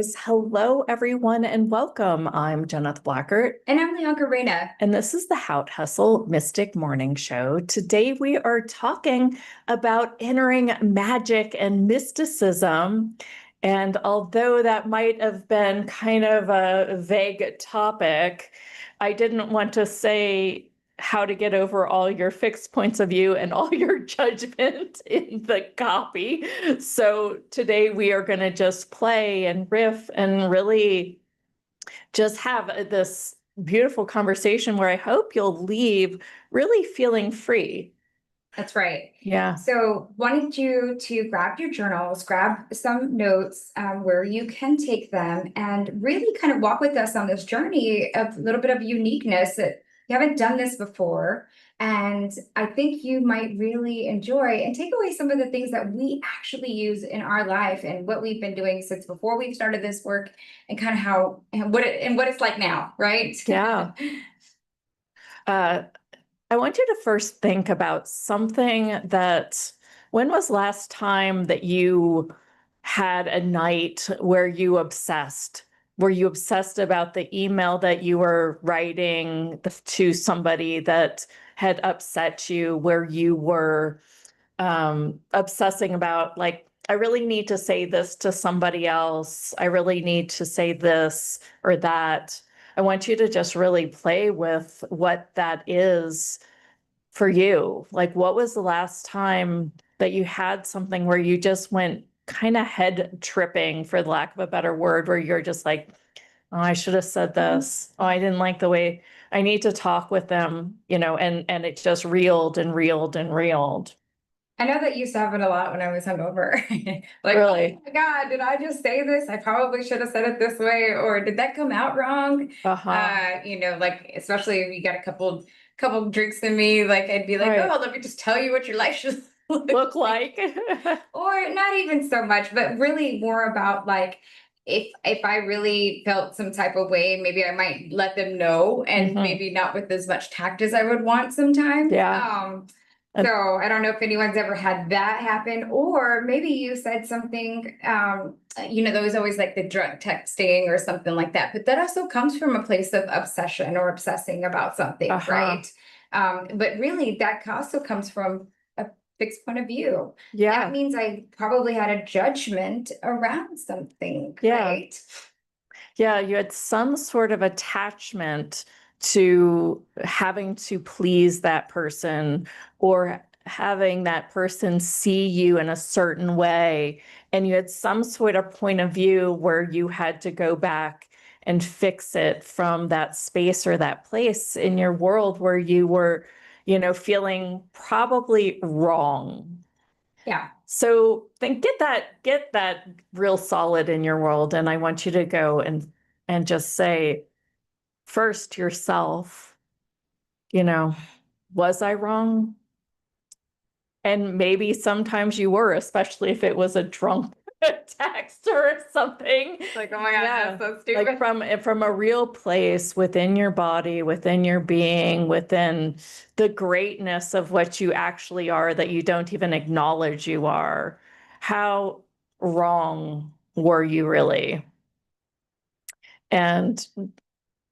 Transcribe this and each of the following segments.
Hello, everyone, and welcome. I'm Jeneth Blackert, And I'm Leonka Reyna. and this is the Hout Hustle Mystic Morning Show. Today, we are talking about entering magic and mysticism. And although that might have been kind of a vague topic, I didn't want to say how to get over all your fixed points of view and all your judgment in the copy. So today we are going to just play and riff and really just have this beautiful conversation where I hope you'll leave really feeling free. That's right. Yeah. So wanted you to grab your journals, grab some notes where you can take them and really kind of walk with us on this journey of a little bit of uniqueness that you haven't done this before. And I think you might really enjoy and take away some of the things that we actually use in our life and what we've been doing since before we've started this work and kind of how and what it's like now, right? Yeah. I want you to first think about something that, when was last time that you had a night where you obsessed? Were you obsessed about the email that you were writing to somebody that had upset you, where you were obsessing about, like, I really need to say this to somebody else. I really need to say this or that. I want you to just really play with what that is for you. Like, what was the last time that you had something where you just went kind of head tripping, for the lack of a better word, where you're just like, oh, I should have said this. Oh, I didn't like the way I need to talk with them, and it just reeled and reeled and reeled. I know that used to happen a lot when I was hungover. Like, oh Really? my God, did I just say this? I probably should have said it this way, or did that come out wrong? Uh-huh. Like especially if you got a couple drinks in me, like I'd be like, Right. oh, let me just tell you what your life should look Look like. like. Or not even so much, but really more about like if I really felt some type of way, maybe I might let them know and Hmm. maybe not with as much tact as I would want sometimes. Yeah. So And I don't know if anyone's ever had that happen, or maybe you said something, there was always like the drug texting or something like that, but that also comes from a place of obsession or obsessing about something, uh-huh. right? But really that also comes from a fixed point of view. That Yeah. means I probably had a judgment around something, Yeah. right? Yeah, you had some sort of attachment to having to please that person, or having that person see you in a certain way. And you had some sort of point of view where you had to go back and fix it from that space or that place in your world where you were, feeling probably wrong. Yeah. So then get that real solid in your world. And I want you to go and just say first to yourself, you know, was I wrong? And maybe sometimes you were, especially if it was a drunk text or something. Like, oh my God, Yeah. that's so Like stupid. from a real place within your body, within your being, within the greatness of what you actually are that you don't even acknowledge you are. How wrong were you really? And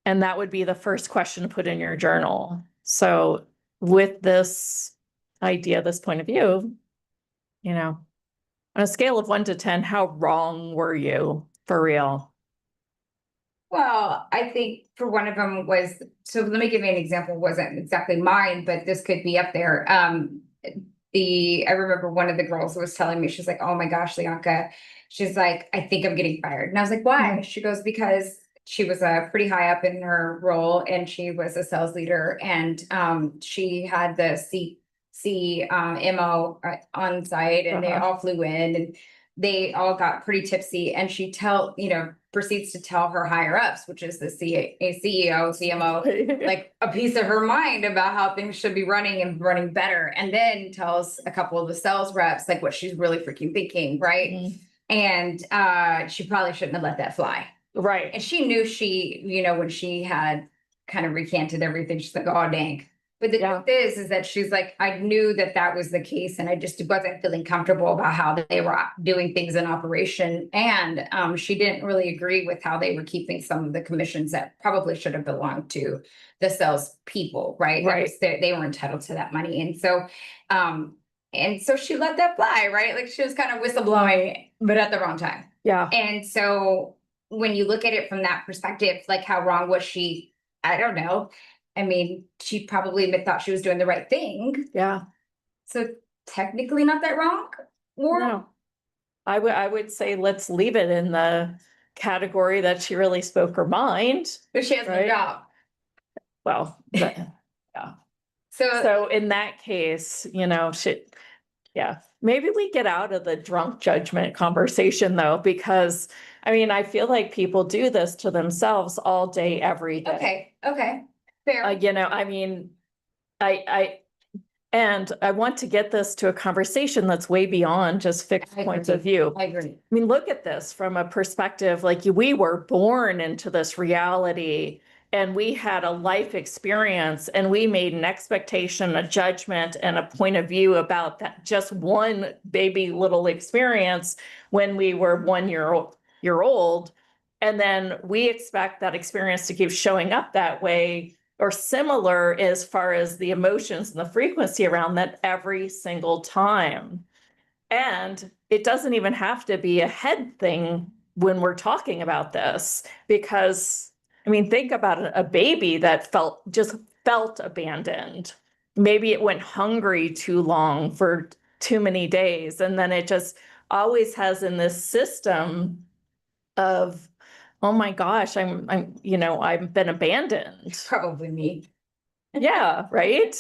and that would be the first question to put in your journal. So with this idea, this point of view, you know, on a scale of 1 to 10, how wrong were you for real? Well, I think for one of them was, so let me give you an example. It wasn't exactly mine, but this could be up there. I remember one of the girls was telling me, she's like, oh my gosh, Leonka, she's like, I think I'm getting fired. And I was like, why? Mm. She goes, because she was pretty high up in her role and she was a sales leader, and she had the MO on site, and they Uh-huh. all flew in and they all got pretty tipsy, and proceeds to tell her higher ups, which is the CEO, CMO, like a piece of her mind about how things should be running and running better. And then tells a couple of the sales reps like what she's really freaking thinking, right? Mhm. And she probably shouldn't have let that fly. Right. And she knew when she had kind of recanted everything, she's like, oh dang. But the Yeah. truth is that she's like, I knew that that was the case, and I just wasn't feeling comfortable about how they were doing things in operation. And she didn't really agree with how they were keeping some of the commissions that probably should have belonged to the sales people, right? That Right. was they were entitled to that money, and so she let that fly, right? Like she was kind of whistleblowing, but at the wrong time. Yeah. And so when you look at it from that perspective, like how wrong was she? I don't know. I mean, she probably thought she was doing the right thing. Yeah. So technically not that wrong. Or No, I would say let's leave it in the category that she really spoke her mind. but she has no Right. job. Well, yeah. So So in that case, yeah, maybe we get out of the drunk judgment conversation though, because I mean, I feel like people do this to themselves all day, every day. okay, fair. I mean, and I want to get this to a conversation that's way beyond just fixed I points agree. of view. I agree. I mean, look at this from a perspective like we were born into this reality and we had a life experience and we made an expectation, a judgment, and a point of view about that just one baby little experience when we were 1 year old. And then we expect that experience to keep showing up that way or similar as far as the emotions and the frequency around that every single time. And it doesn't even have to be a head thing when we're talking about this, because I mean, think about a baby that just felt abandoned. Maybe it went hungry too long for too many days. And then it just always has in this system of, oh my gosh, I've been abandoned. Probably me. Yeah, right.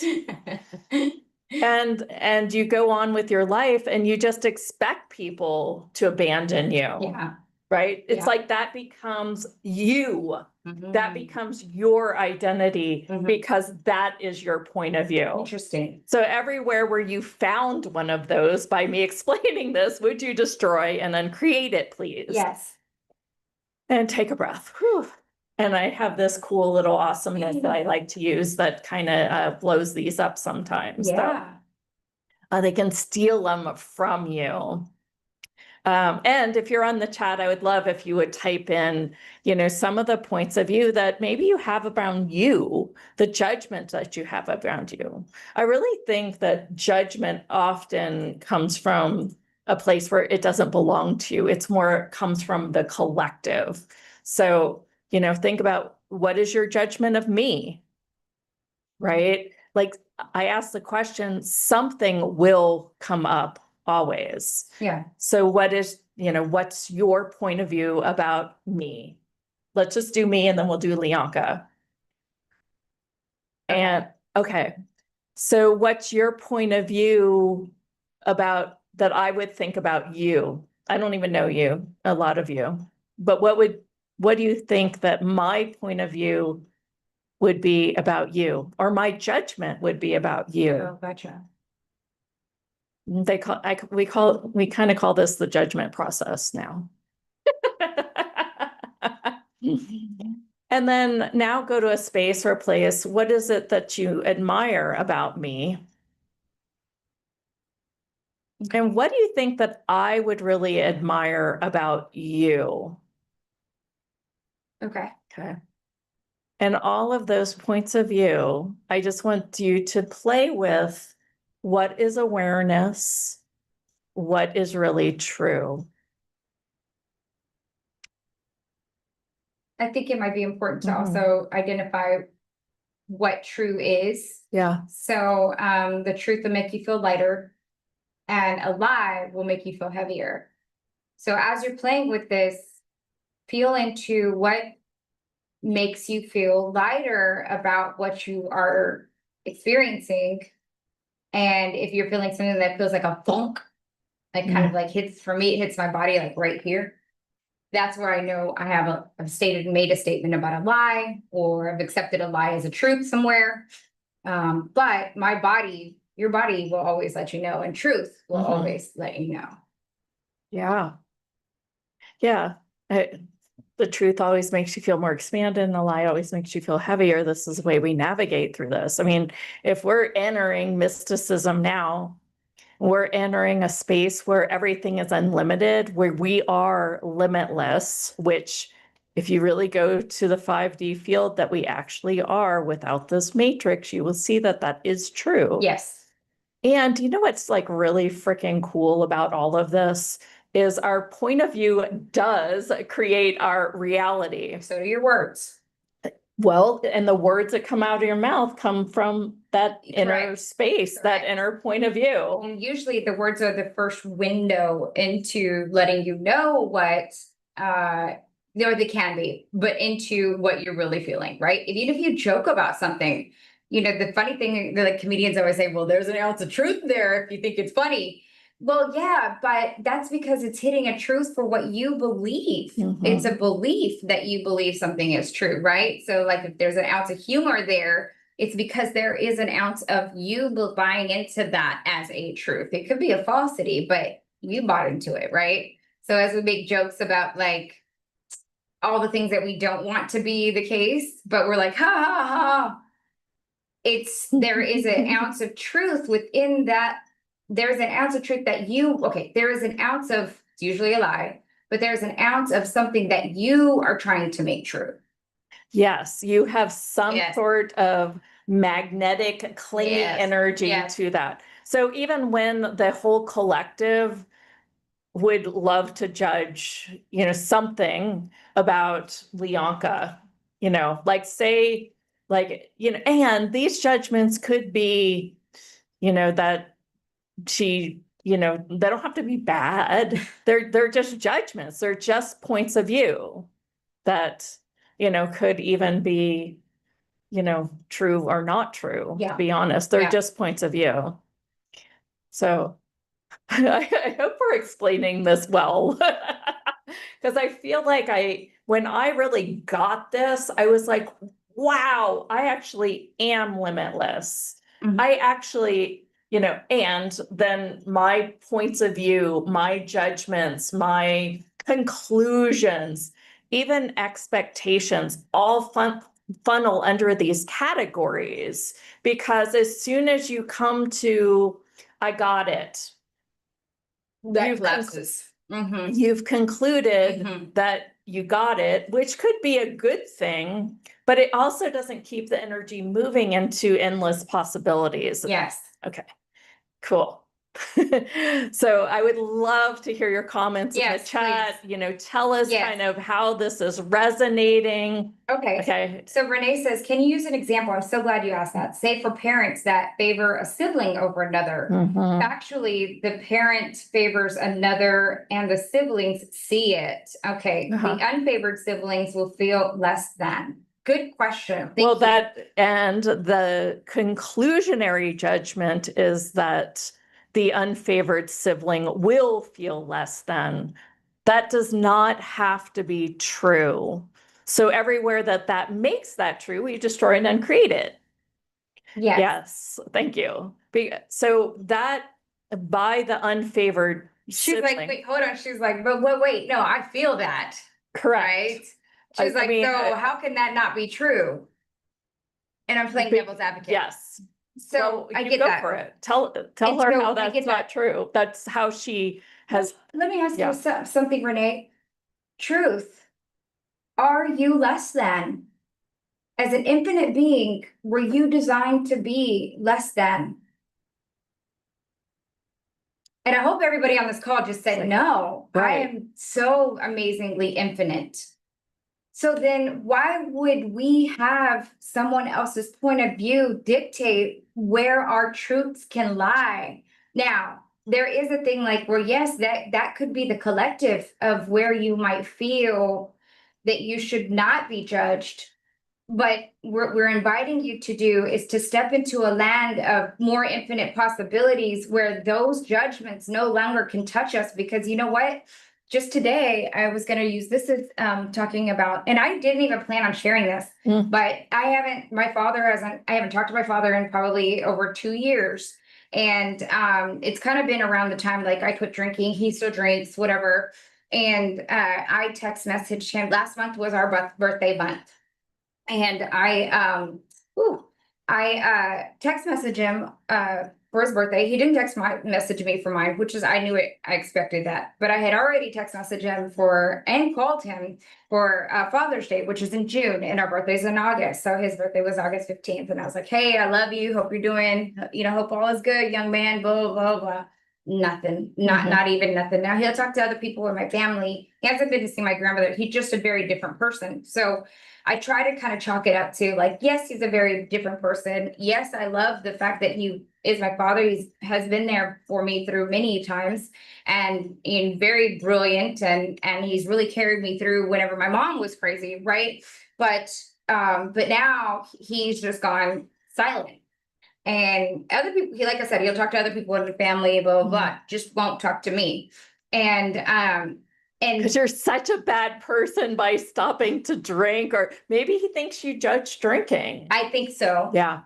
And you go on with your life and you just expect people to abandon you. Yeah. Right? It's Yeah. like that becomes you. Mhm. That becomes your identity because that is your point of view. Interesting. So everywhere where you found one of those by me explaining this, would you destroy and then create it, please? Yes. And take a breath. Whew. And I have this cool little awesomeness that I like to use that kind of blows these up sometimes. Yeah. They can steal them from you. And if you're on the chat, I would love if you would type in, some of the points of view that maybe you have around you, the judgment that you have around you. I really think that judgment often comes from a place where it doesn't belong to you. It's more, it comes from the collective. So, think about what is your judgment of me, right? Like I asked the question, something will come up always. Yeah. So what's your point of view about me? Let's just do me and then we'll do Leonka. Okay. And okay. So what's your point of view about that I would think about you? I don't even know you, a lot of you. But what do you think that my point of view would be about you, or my judgment would be about you? Oh, gotcha. We kind of call this the judgment process now. And then now go to a space or a place. What is it that you admire about me? And what do you think that I would really admire about you? Okay. Okay. And all of those points of view, I just want you to play with what is awareness, what is really true. I think it might be important to also identify what true is. Yeah. So the truth will make you feel lighter, and a lie will make you feel heavier. So as you're playing with this, feel into what makes you feel lighter about what you are experiencing. And if you're feeling something that feels like a funk, like kind of like for me, it hits my body like right here. That's where I know I have made a statement about a lie, or I've accepted a lie as a truth somewhere. But your body will always let you know, and truth will always let you know. Yeah. Yeah. the truth always makes you feel more expanded and the lie always makes you feel heavier. This is the way we navigate through this. I mean, if we're entering mysticism now, we're entering a space where everything is unlimited, where we are limitless, which if you really go to the 5D field that we actually are without this matrix, you will see that that is true. Yes. And you know what's like really freaking cool about all of this is our point of view does create our reality. So do your words. Well, and the words that come out of your mouth come from that inner Correct. space, that Correct. inner point of view. And usually the words are the first window into letting you know what or they can be, but into what you're really feeling, right? Even if you joke about something, you know, the funny thing, the like comedians always say, well, there's an ounce of truth there if you think it's funny. Well, yeah, but that's because it's hitting a truth for what you believe. It's a belief that you believe something is true, right? So, like, if there's an ounce of humor there, it's because there is an ounce of you buying into that as a truth. It could be a falsity, but you bought into it, right? So, as we make jokes about like all the things that we don't want to be the case, but we're like, ha ha ha. There is an ounce of truth within that. There's an ounce of truth that there is an ounce of, it's usually a lie, but there's an ounce of something that you are trying to make true. Yes, you have some Yes. sort of magnetic clingy Yes. energy Yes. to that. So even when the whole collective would love to judge, you know, something about Leonka, you know, like say, like, you know, and these judgments could be, you know, that she, you know, they don't have to be bad. They're just judgments. They're just points of view that, you know, could even be, you know, true or not true, to be honest. They're just points of view. So I hope we're explaining this well. Because I feel like when I really got this, I was like, wow, I actually am limitless. I actually, you know, and then my points of view, my judgments, my conclusions, even expectations, all funnel under these categories. Because as soon as you come to, I got it, That collapses. you've concluded that you got it, which could be a good thing, but it also doesn't keep the energy moving into endless possibilities. Yes. Okay, cool. So I would love to hear your comments in the chat. Please. You know, tell us kind of how this is resonating. Okay. So Renee says, can you use an example? I'm so glad you asked that. Say for parents that favor a sibling over another. Actually, the parent favors another and the siblings see it. Okay. The unfavored siblings will feel less than. Good question. Thank you. And the conclusionary judgment is that the unfavored sibling will feel less than. That does not have to be true. So everywhere that makes that true, we destroy and uncreate it. Yes, thank you. So that by the unfavored She's sibling, like, wait, hold on. She's like, but wait, no, I feel that. correct. Right? She's like, so how can that not be true? And I'm playing devil's advocate. Yes. So I get go that. for it. Tell her how that's not true. That's how she has. Let me ask you something, Renee. Truth. Are you less than? As an infinite being, were you designed to be less than? And I hope everybody on this call just said, no, I am so amazingly infinite. So then why would we have someone else's point of view dictate where our truths can lie? Now, there is a thing like where, yes, that could be the collective of where you might feel that you should not be judged. But we're inviting you to do is to step into a land of more infinite possibilities where those judgments no longer can touch us. Because you know what? Just today, I was going to use this as talking about, and I didn't even plan on sharing this, but I haven't talked to my father in probably over 2 years. And it's kind of been around the time, like I quit drinking, he still drinks, whatever. And I text messaged him. Last month was our birthday month. And I text messaged him for his birthday. He didn't message me for mine, which is I knew it. I expected that, but I had already text messaged him for and called him for Father's Day, which is in June, and our birthday's in August. So his birthday was August 15th, and I was like, "Hey, I love you. Hope you're doing. Hope all is good, young man." Blah blah blah. Nothing. Not even nothing. Now he'll talk to other people in my family. He hasn't been to see my grandmother. He's just a very different person. So I try to kind of chalk it up to like, yes, he's a very different person. Yes, I love the fact that he is my father. Has been there for me through many times and very brilliant and he's really carried me through whenever my mom was crazy, right? But now he's just gone silent. And other people, like I said, he'll talk to other people in the family, blah, blah, blah, just won't talk to me. And because you're such a bad person by stopping to drink, or maybe he thinks you judge drinking. I think so. Yeah.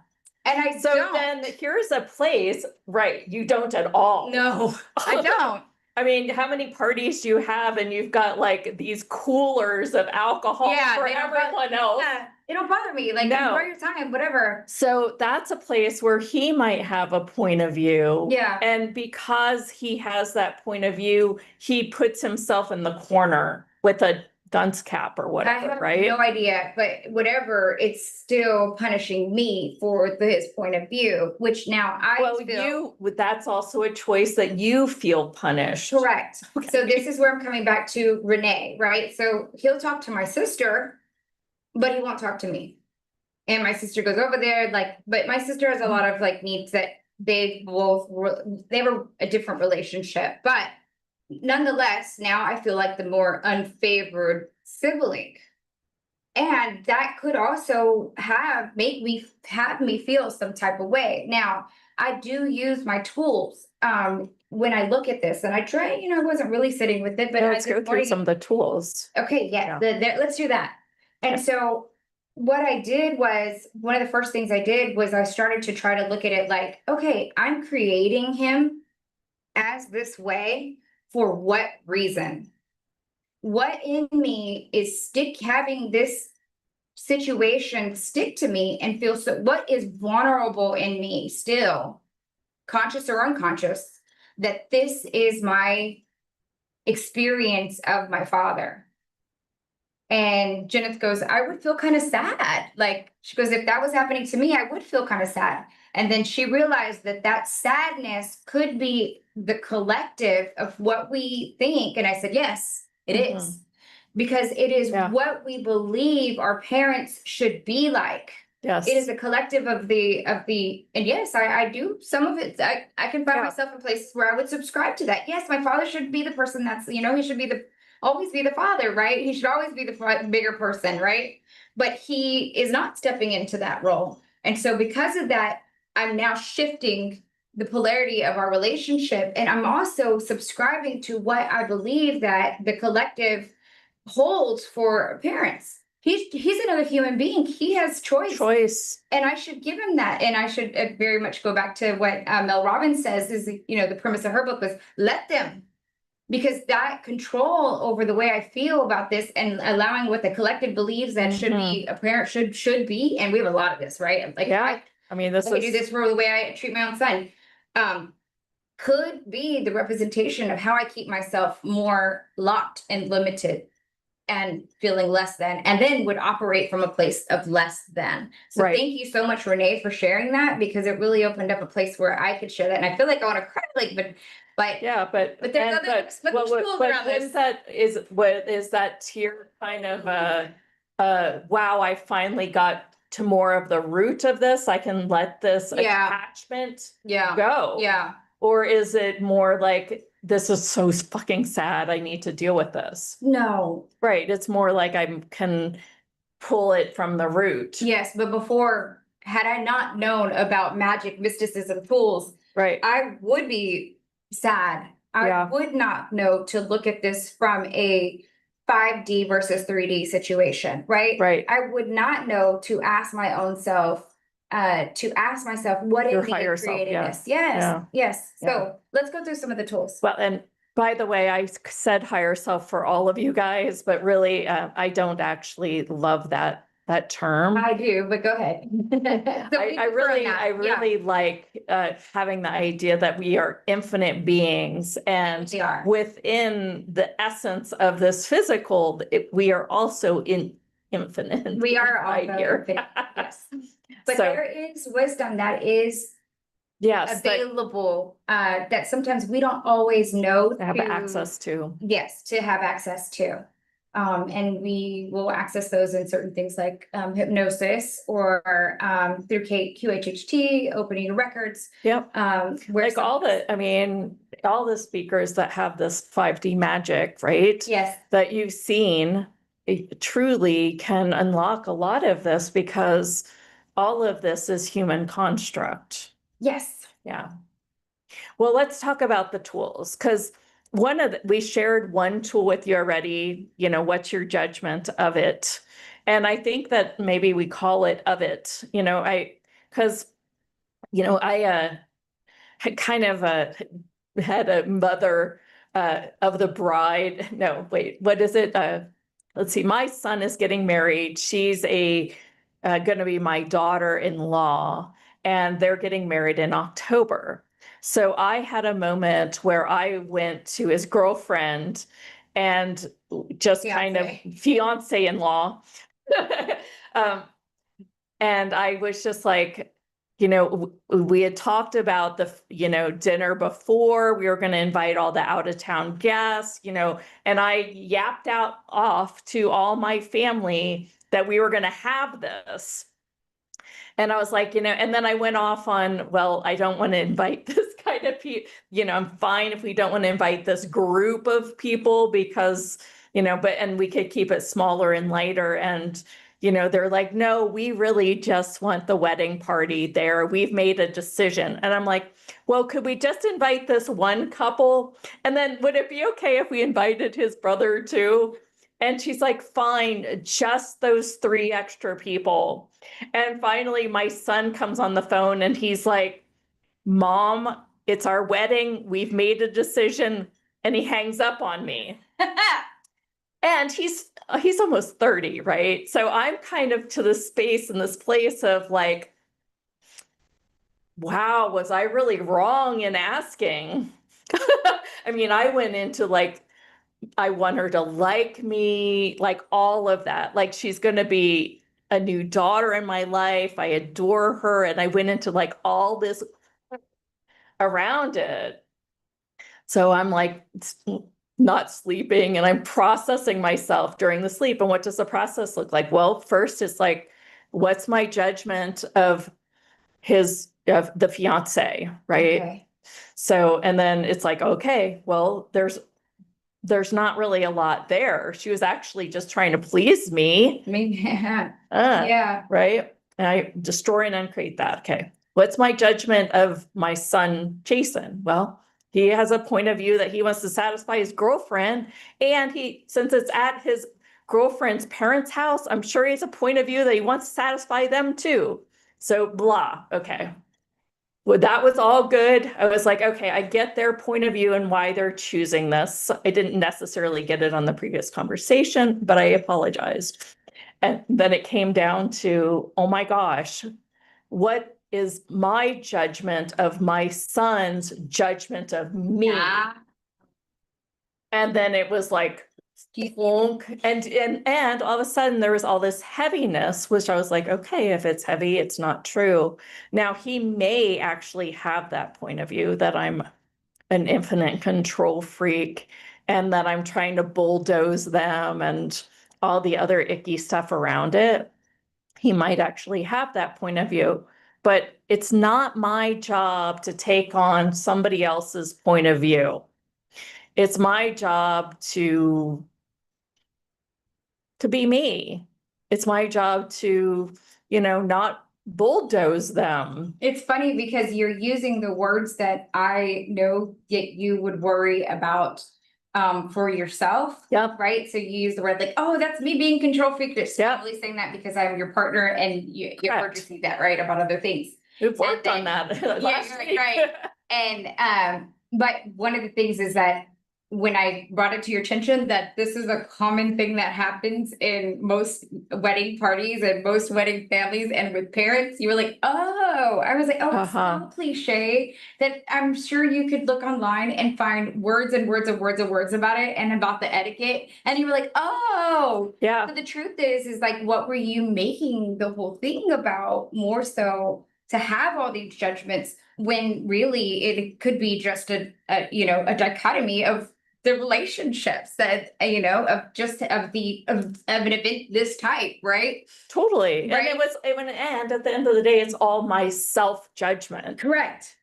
And I So don't. then here's a place, right? You don't at all. No, I don't. I mean, how many parties do you have and you've got like these coolers of alcohol for everyone else? Yeah, it don't bother me. Like, No. enjoy your time, whatever. So that's a place where he might have a point of view. Yeah. And because he has that point of view, he puts himself in the corner with a dunce cap or I whatever, have right? no idea, but whatever, it's still punishing me for his point of view, which now I feel. That's also a choice that you feel punished. Correct. So this is where I'm coming back to Renee, right? So he'll talk to my sister, but he won't talk to me. And my sister goes over there, but my sister has a lot of needs that they have a different relationship, but nonetheless, now I feel like the more unfavored sibling. And that could also have me feel some type of way. Now, I do use my tools when I look at this, and I try, I wasn't really sitting with it, but let's go through some of the tools. Okay, yeah. Let's do that. And so what I did was, one of the first things I did was I started to try to look at it like, okay, I'm creating him as this way for what reason? What in me is having this situation stick to me and feel so, what is vulnerable in me still, conscious or unconscious, that this is my experience of my father? And Jenith goes, I would feel kind of sad. Like, she goes, if that was happening to me, I would feel kind of sad. And then she realized that sadness could be the collective of what we think. And I said, yes, it is. Because it is what we believe our parents should be like. Yes. It is a collective of the, and yes, I do some of it. I can find myself in places where I would subscribe to that. Yes, my father should be the person that's, he should be always be the father, right? He should always be the bigger person, right? But he is not stepping into that role. And so because of that, I'm now shifting the polarity of our relationship. And I'm also subscribing to what I believe that the collective holds for parents. He's another human being. He has choice. And I should give him that. And I should very much go back to what Mel Robbins says is, the premise of her book was let them. Because that control over the way I feel about this and allowing what the collective believes that should be a parent should be, and we have a lot of this, right? Like, I do this for the way I treat my own son. Could be the representation of how I keep myself more locked and limited and feeling less than, and then would operate from a place of less than. So thank you so much, Renee, for sharing that, because it really opened up a place where I could share that. And I feel like I want to cry, but there's other tools around this. What is that tier kind of wow, I finally got to more of the root of this. I can let this attachment go. Yeah. Or is it more like, this is so fucking sad, I need to deal with this? No. Right. It's more like I can pull it from the root. Yes, but before, had I not known about magic, mysticism, tools, I would be sad. I would not know to look at this from a 5D versus 3D situation, right? I would not know to ask my own self, what is me creating this? Yes. So let's go through some of the tools. Well, By the way, I said higher self for all of you guys, but really, I don't actually love that term. I do, but go ahead. So we I prefer that, yeah. really like having the idea that we are infinite beings, and We are. within the essence of this physical, we are also infinite. We are all right here. infinite, yes. But So, there is wisdom that is yes, that available, that sometimes we don't always know have to, access to. yes, to have access to. And we will access those in certain things like hypnosis or through QHHT, opening records. Yep. Where Like all the speakers that have this 5D magic, right? Yes. That you've seen, it truly can unlock a lot of this, because all of this is human construct. Yes. Yeah. Well, let's talk about the tools, because we shared one tool with you already, what's your judgment of it? And I think that maybe we call it of it, because, I had kind of had a mother of the bride. No, wait, what is it? Let's see. My son is getting married. She's going to be my daughter-in-law, and they're getting married in October. So I had a moment where I went to his girlfriend and just kind of fiance-in-law. And I was just like, we had talked about the, dinner before. We were going to invite all the out of town guests, and I yapped off to all my family that we were going to have this. And I was like, and then I went off on, well, I don't want to invite this kind of people, I'm fine if we don't want to invite this group of people, because, and we could keep it smaller and lighter. And, they're like, no, we really just want the wedding party there. We've made a decision. And I'm like, well, could we just invite this one couple? And then would it be okay if we invited his brother too? And she's like, fine, just those 3 extra people. And finally, my son comes on the phone and he's like, Mom, it's our wedding. We've made a decision. And he hangs up on me. And he's almost 30, right? So I'm kind of to this space and this place of like, wow, was I really wrong in asking? I mean, I went into like, I want her to like me, like all of that. Like she's going to be a new daughter in my life. I adore her. And I went into like all this around it. So I'm like not sleeping, and I'm processing myself during the sleep. And what does the process look like? Well, first it's like, what's my judgment of the fiance, right? Okay. So, and then it's like, okay, well, there's not really a lot there. She was actually just trying to please me. Yeah. Right. And I destroy and uncreate that. Okay. What's my judgment of my son, Jason? Well, he has a point of view that he wants to satisfy his girlfriend. And since it's at his girlfriend's parents' house, I'm sure he has a point of view that he wants to satisfy them too. So blah. Okay. Well, that was all good. I was like, okay, I get their point of view and why they're choosing this. I didn't necessarily get it on the previous conversation, but I apologized. And then it came down to, oh my gosh, what is my judgment of my son's judgment of me? Yeah. And then it was like, plonk, and all of a sudden there was all this heaviness, which I was like, okay, if it's heavy, it's not true. Now he may actually have that point of view that I'm an infinite control freak and that I'm trying to bulldoze them and all the other icky stuff around it. He might actually have that point of view, but it's not my job to take on somebody else's point of view. It's my job to be me. It's my job to, not bulldoze them. It's funny because you're using the words that I know that you would worry about for yourself. Yep. Right. So you use the word like, oh, that's me being control freak. You're Yep. really saying that because I'm your partner and you're purchasing that, right? About other things. We've worked on that last week. Right. And but one of the things is that when I brought it to your attention that this is a common thing that happens in most wedding parties and most wedding families and with parents, you were like, oh, I was like, oh, it's Uh-huh. so cliche that I'm sure you could look online and find words and words and words and words about it and about the etiquette. And you were like, oh, Yeah, but the truth is like, what were you making the whole thing about more so to have all these judgments when really it could be just a dichotomy of the relationships that of just of an event this type, right? totally. And Right. and at the end of the day, it's all my self-judgment. Correct.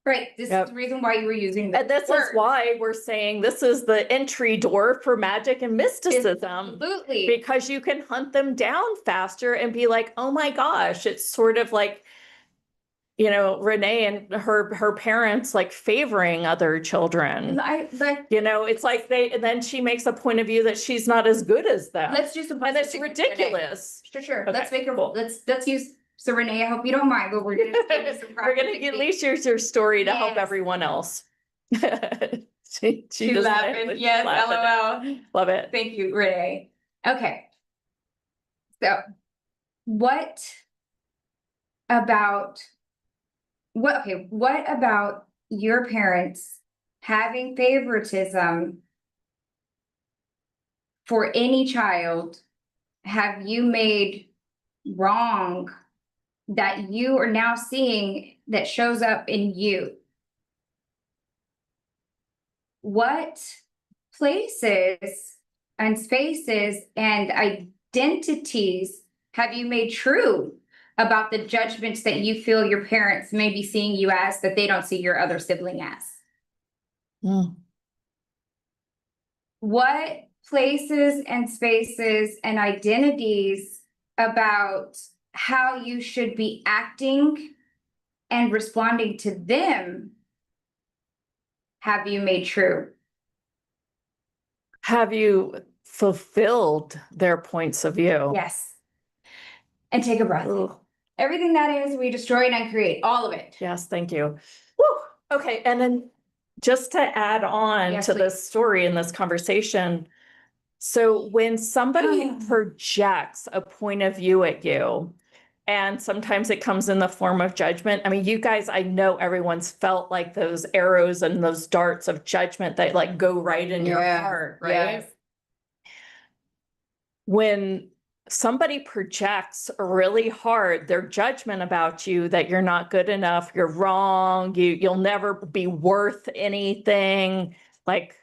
Right. This is Yep. the reason why you were using And this is why we're saying this is the entry door for magic and mysticism. Absolutely. Because you can hunt them down faster and be like, oh my gosh, it's sort of like, Renee and her parents like favoring other children. It's like and then she makes a point of view that she's not as good as them. Let's do some and it's ridiculous. Sure. Okay, Let's make a cool. let's use so Renee, I hope you don't mind, but we're gonna do some we're gonna at least use your story to help Yes. everyone else. she She's just laughing. Yes, LOL. Love it. Thank you, Renee. Okay. So what about what about your parents having favoritism for any child have you made wrong that you are now seeing that shows up in you? What places and spaces and identities have you made true about the judgments that you feel your parents may be seeing you as that they don't see your other sibling as? Mm. What places and spaces and identities about how you should be acting and responding to them have you made true? Have you fulfilled their points of view? Yes. And take a breath. Ugh. Everything that is, we destroy and uncreate, all of it. Yes, thank you. Woo! Okay, and then just to add on Yes, to please. this story in this conversation, so when somebody projects a point of view at you, and sometimes it comes in the form of judgment. I mean, you guys, I know everyone's felt like those arrows and those darts of judgment that like go right in your heart, right? Yes. When somebody projects really hard their judgment about you that you're not good enough, you're wrong, you'll never be worth anything, like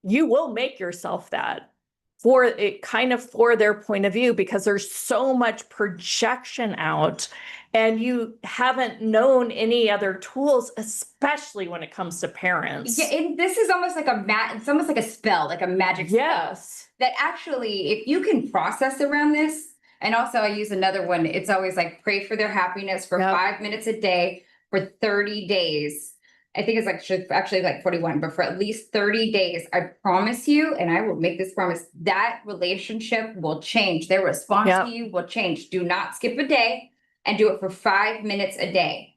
you will make yourself that for their point of view because there's so much projection out and you haven't known any other tools, especially when it comes to parents. Yeah, and this is almost like it's almost like a spell, like a magic spell. Yes. That actually, if you can process around this, and also I use another one, it's always like pray for their happiness for 5 minutes a day for 30 days. I think it's actually like 41, but for at least 30 days, I promise you, and I will make this promise, that relationship will change. Their response to you will change. Do not skip a day and do it for 5 minutes a day.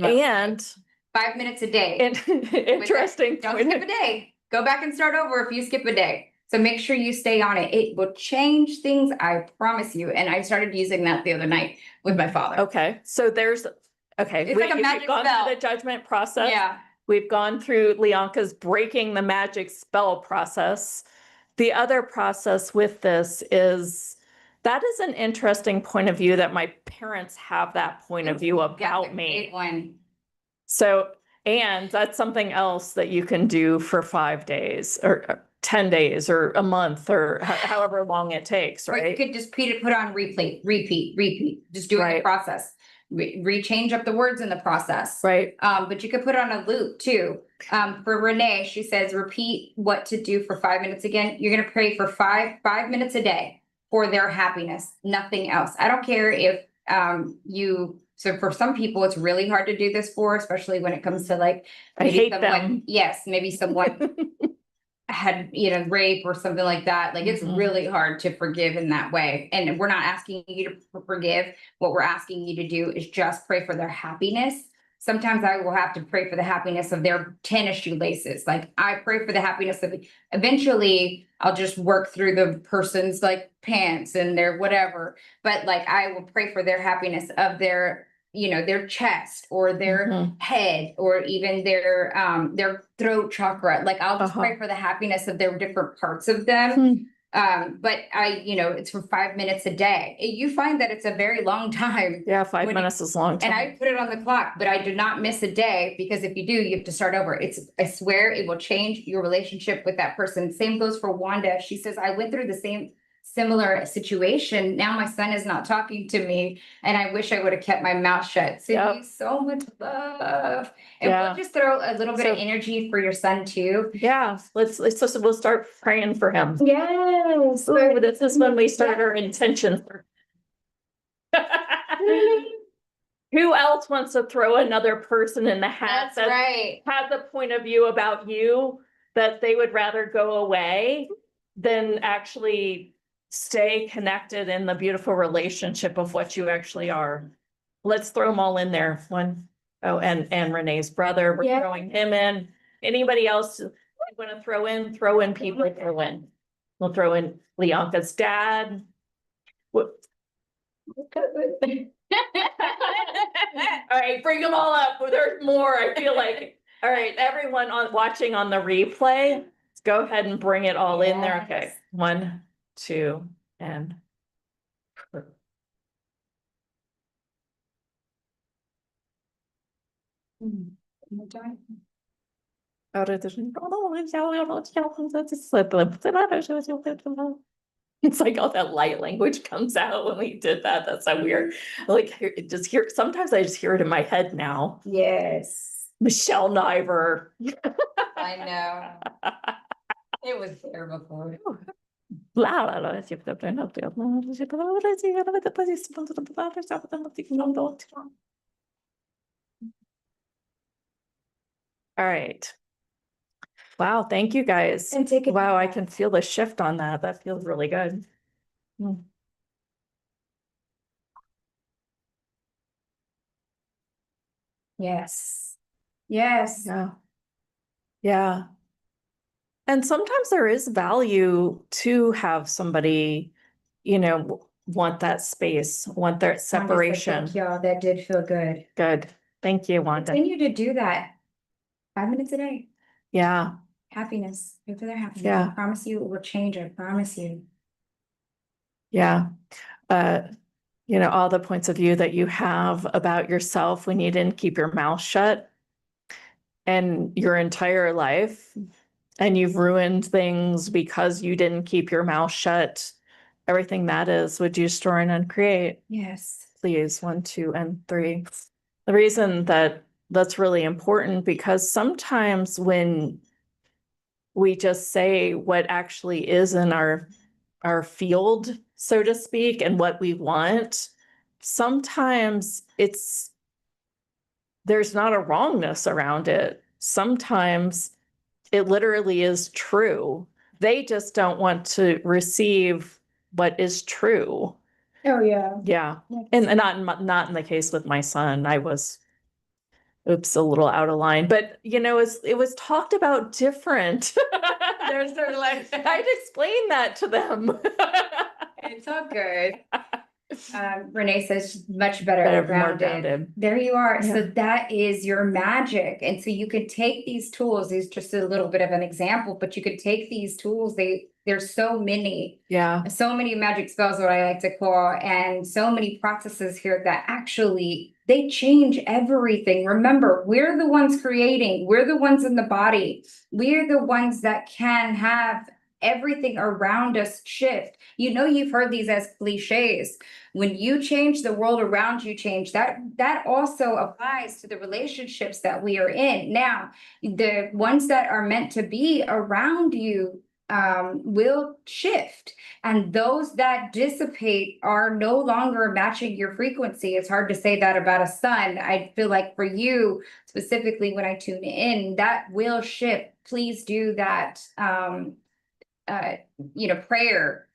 And 5 minutes a day. Interesting. Don't skip a day. Go back and start over if you skip a day. So make sure you stay on it. It will change things, I promise you. And I started using that the other night with my father. Okay. So it's like a magic we've gone spell. through the judgment process. Yeah. We've gone through Leonka's breaking the magic spell process. The other process with this is that is an interesting point of view that my parents have that point of view about me. So, and that's something else that you can do for 5 days or 10 days or a month or however long it takes, right? Or you could just put on repeat. Just do it in the process. Rechange up the words in the process. Right. But you could put on a loop too. For Renee, she says, repeat what to do for 5 minutes again. You're going to pray for five minutes a day for their happiness, nothing else. I don't care if so for some people, it's really hard to do this for, especially when it comes to like, I hate them. Yes, maybe someone had, rape or something like that. Like it's really hard to forgive in that way. And we're not asking you to forgive. What we're asking you to do is just pray for their happiness sometimes I will have to pray for the happiness of their tennis shoelaces. Like I pray for the happiness of eventually I'll just work through the person's like pants and their whatever. But like I will pray for their happiness of their, you know, their chest or their head or even their throat chakra. Like I'll just pray for the happiness of their different parts of them. But you know, it's for 5 minutes a day. You find that it's a very long time. Yeah, 5 minutes is long time. And I put it on the clock, but I do not miss a day because if you do, you have to start over. I swear it will change your relationship with that person. Same goes for Wanda. She says, I went through the same similar situation. Now my son is not talking to me and I wish I would have kept my mouth shut. Send you so much love. And we'll just throw a little bit of energy for your son too. Yeah, we'll start praying for him. Yes. Ooh, this is when we start our intention. Who else wants to throw another person in the hat That's right. has a point of view about you that they would rather go away than actually stay connected in the beautiful relationship of what you actually are? Let's throw them all in there. One, oh, and Renee's brother, we're throwing him in. Anybody else want to throw in people, throw in. We'll throw in Leonka's dad. What? All right, bring them all up. There's more. I feel like, all right, everyone watching on the replay, let's go ahead and bring it all in there. Okay, 1, 2, and. It's like all that light language comes out when we did that. That's so weird. Like sometimes I just hear it in my head now. Yes. Michelle Niver. I know. It was there before. All right. Wow, thank you guys. And take it wow, I back. can feel the shift on that. That feels really good. Yes. Yes. Yeah. Yeah. And sometimes there is value to have somebody, want that space, want that separation. Thank y'all. That did feel good. Good. Thank you, Wanda. Continue to do that. 5 minutes a day. Yeah. Happiness. Pray for their happiness. Yeah. I promise you it will change. I promise you. Yeah. All the points of view that you have about yourself when you didn't keep your mouth shut and your entire life, and you've ruined things because you didn't keep your mouth shut. Everything that is, would you store and uncreate? Yes. Please, 1, 2, and 3. The reason that that's really important because sometimes when we just say what actually is in our field, so to speak, and what we want, sometimes there's not a wrongness around it. Sometimes it literally is true. They just don't want to receive what is true. Oh yeah. Yeah. And not in the case with my son. I was a little out of line, but it was talked about different. They're like, I'd explain that to them. It's all good. Renee says much better grounded. There you are. Yeah. So that is your magic. And so you could take these tools, these just a little bit of an example, but you could take these tools, there's so many. Yeah. So many magic spells, what I like to call, and so many processes here that actually they change everything. Remember, we're the ones creating, we're the ones in the body, we're the ones that can have everything around us shift. You've heard these as cliches. When you change, the world around you change. That also applies to the relationships that we are in. Now, the ones that are meant to be around you will shift, and those that dissipate are no longer matching your frequency. It's hard to say that about a son. I feel like for you specifically, when I tune in, that will shift. Please do that prayer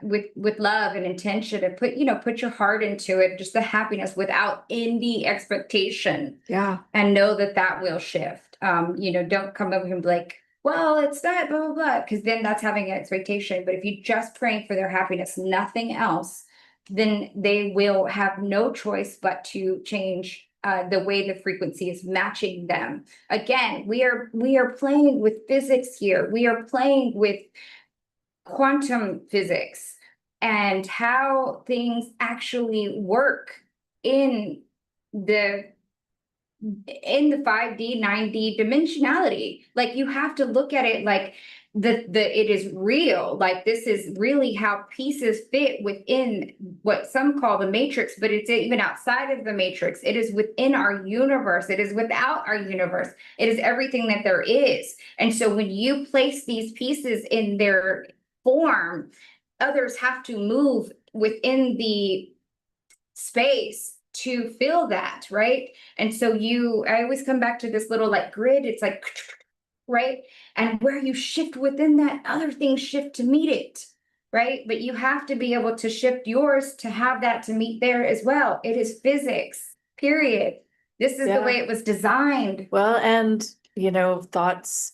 with love and intention, and put your heart into it, just the happiness without any expectation. Yeah. And know that that will shift. Don't come up and be like, well, it's that, blah, blah, blah, because then that's having an expectation. But if you just praying for their happiness, nothing else, then they will have no choice but to change the way the frequency is matching them. Again, we are playing with physics here. We are playing with quantum physics and how things actually work in the 5D, 9D dimensionality. Like, you have to look at it like it is real. Like, this is really how pieces fit within what some call the matrix, but it's even outside of the matrix. It is within our universe. It is without our universe. It is everything that there is. And so when you place these pieces in their form, others have to move within the space to feel that, right? And so I always come back to this little like grid. It's like, right? And where you shift within that, other things shift to meet it, right? But you have to be able to shift yours to have that to meet there as well. It is physics, period. This is the way it was designed. Well, and thoughts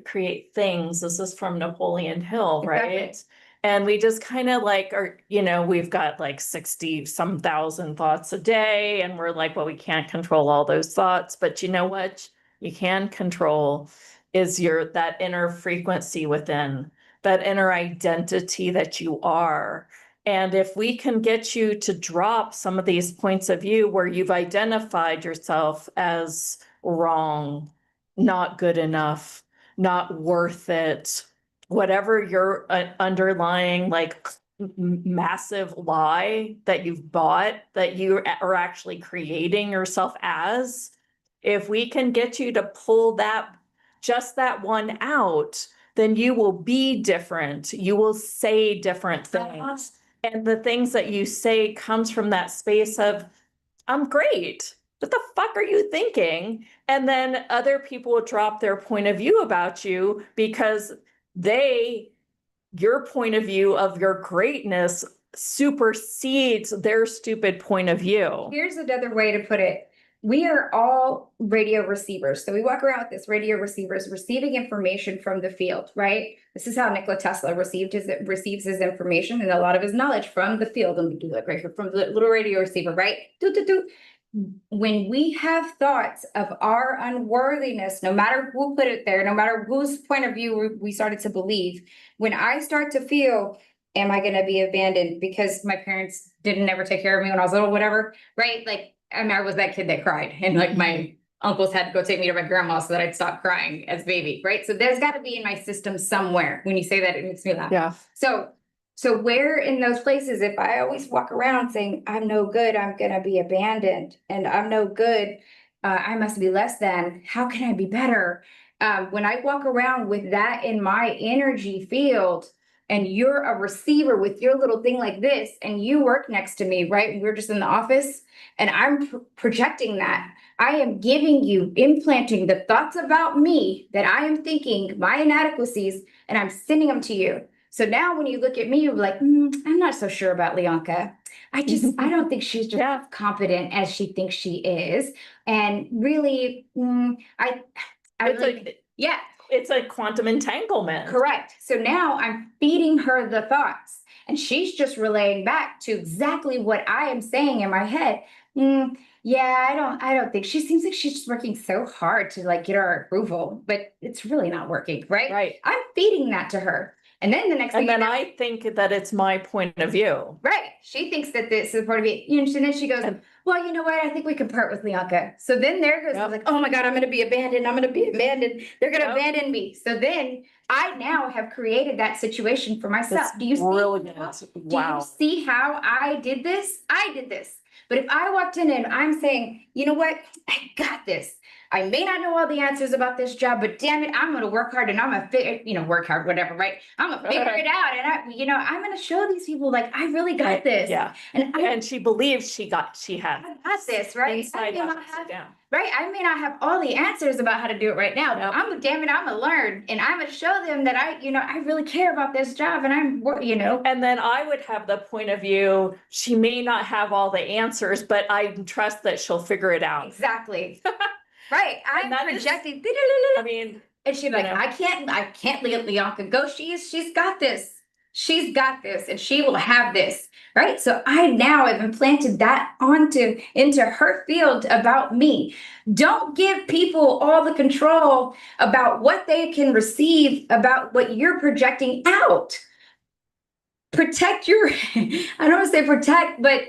create things. This is from Napoleon Hill, right? Exactly. And we just kind of like we've got like 60 some thousand thoughts a day, and we're like, well, we can't control all those thoughts. But you know what you can control is that inner frequency within, that inner identity that you are. And if we can get you to drop some of these points of view where you've identified yourself as wrong, not good enough, not worth it, whatever your underlying like massive lie that you've bought that you are actually creating yourself as, if we can get you to pull just that one out, then you will be different. You will say different things. And the things that you say comes from that space of, I'm great. What the fuck are you thinking? And then other people will drop their point of view about you because your point of view of your greatness supersedes their stupid point of view. Here's another way to put it. We are all radio receivers. So we walk around with this radio receivers receiving information from the field, right? This is how Nikola Tesla receives his information and a lot of his knowledge from the field. And we do that right here from the little radio receiver, right? When we have thoughts of our unworthiness, no matter who put it there, no matter whose point of view we started to believe, when I start to feel, am I going to be abandoned because my parents didn't ever take care of me when I was little, whatever, right? Like, I was that kid that cried, and like my uncles had to go take me to my grandma so that I'd stop crying as a baby, right? So there's got to be in my system somewhere. When you say that, it makes me laugh. Yeah. So where in those places, if I always walk around saying, I'm no good, I'm going to be abandoned, and I'm no good, I must be less than, how can I be better? When I walk around with that in my energy field, and you're a receiver with your little thing like this, and you work next to me, right? We're just in the office, and I'm projecting that. I am giving you, implanting the thoughts about me that I am thinking, my inadequacies, and I'm sending them to you. So now when you look at me, you're like, I'm not so sure about Leonka. I don't think she's just as competent as she thinks she is. And really, It's a quantum entanglement. Correct. So now I'm feeding her the thoughts, and she's just relaying back to exactly what I am saying in my head. I don't think, she seems like she's just working so hard to like get our approval, but it's really not working, right? Right. I'm feeding that to her. And then the next thing, and then I think that it's my point of view. Right. She thinks that this is part of it. And then she goes, well, you know what? I think we can part with Leonka. So then there goes, like, oh my God, I'm going to be abandoned. I'm going to be abandoned. They're going to abandon me. So then I now have created that situation for myself. That's brilliant. Wow. Do you see how I did this? I did this. But if I walked in and I'm saying, you know what? I got this. I may not know all the answers about this job, but damn it, I'm going to work hard and I'm going to work hard, whatever, right? I'm going to figure it out. And I'm going to show these people like, I really got this. Yeah. And she believes she had I got this, right? inside I may out, not upside down. Right. I may not have all the answers about how to do it right now. Yep. I'm gonna learn and I'm gonna show them that I really care about this job and And then I would have the point of view, she may not have all the answers, but I trust that she'll figure it out. Exactly. Right. I'm projecting. I mean, and she'd be like, I can't let Leonka go. She's got this. She's got this and she will have this. Right. So I now have implanted that into her field about me. Don't give people all the control about what they can receive, about what you're projecting out. Protect your, I don't want to say protect, but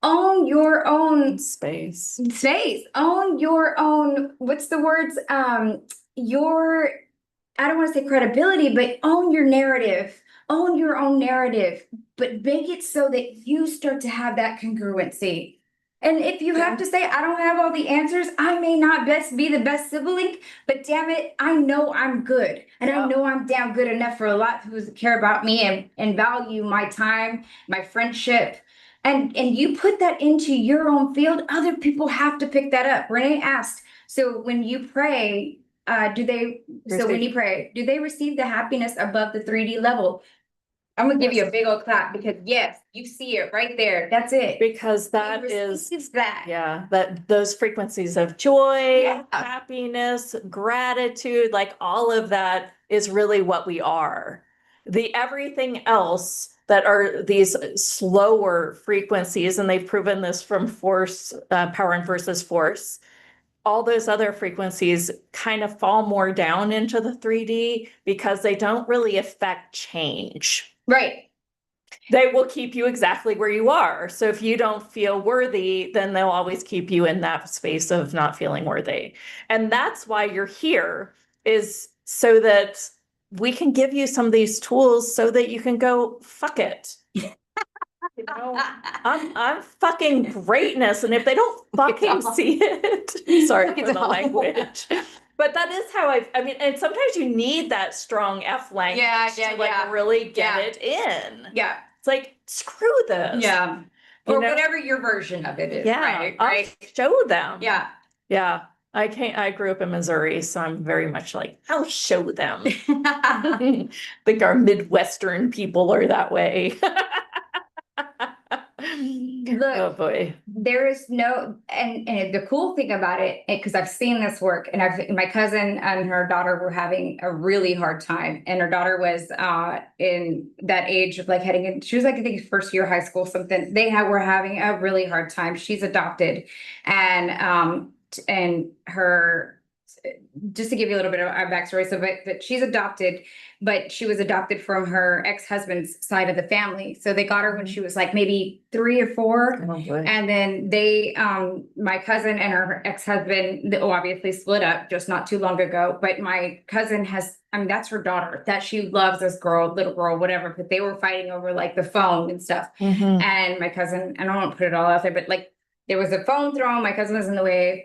own your own space. Own your own, what's the words? Your, I don't want to say credibility, but own your narrative. Own your own narrative, but make it so that you start to have that congruency. And if you have to say, I don't have all the answers, I may not be the best sibling, but damn it, I know I'm good. And I know I'm damn good enough for a lot who care about me and value my time, my friendship. And you put that into your own field, other people have to pick that up. Renee asked, so when you pray, when you pray, do they receive the happiness above the 3D level? I'm gonna give you a big old clap because yes, you see it right there. That's it. Because that is that those frequencies of joy, happiness, gratitude, like all of that is really what we are. The everything else that are these slower frequencies, and they've proven this from force, power and versus force. All those other frequencies kind of fall more down into the 3D because they don't really affect change. Right. They will keep you exactly where you are. So if you don't feel worthy, then they'll always keep you in that space of not feeling worthy. And that's why you're here, is so that we can give you some of these tools so that you can go, fuck it. I'm fucking greatness. And if they don't fucking see it, sorry for the language. But that is how I mean, and sometimes you need that strong F language to really get it in. Yeah. It's like, screw this. Yeah. Or whatever your version of it is. Yeah. I'll show them. Yeah. Yeah. I grew up in Missouri, so I'm very much like, I'll show them. I think our Midwestern people are that way. Look, oh boy, there is no, and the cool thing about it, because I've seen this work, and my cousin and her daughter were having a really hard time, and her daughter was in that age of like heading in, she was like, I think first year high school, something. Were having a really hard time. She's adopted, and her, just to give you a little bit of our backstory, so but she's adopted, but she was adopted from her ex-husband's side of the family. So they got her when she was like maybe 3 or 4. And then they, my cousin and her ex-husband, obviously split up just not too long ago. But my cousin that's her daughter, that she loves, this girl, little girl, whatever. But they were fighting over like the phone and stuff. And my cousin, I don't want to put it all out there, but like, there was a phone thrown, my cousin was in the way,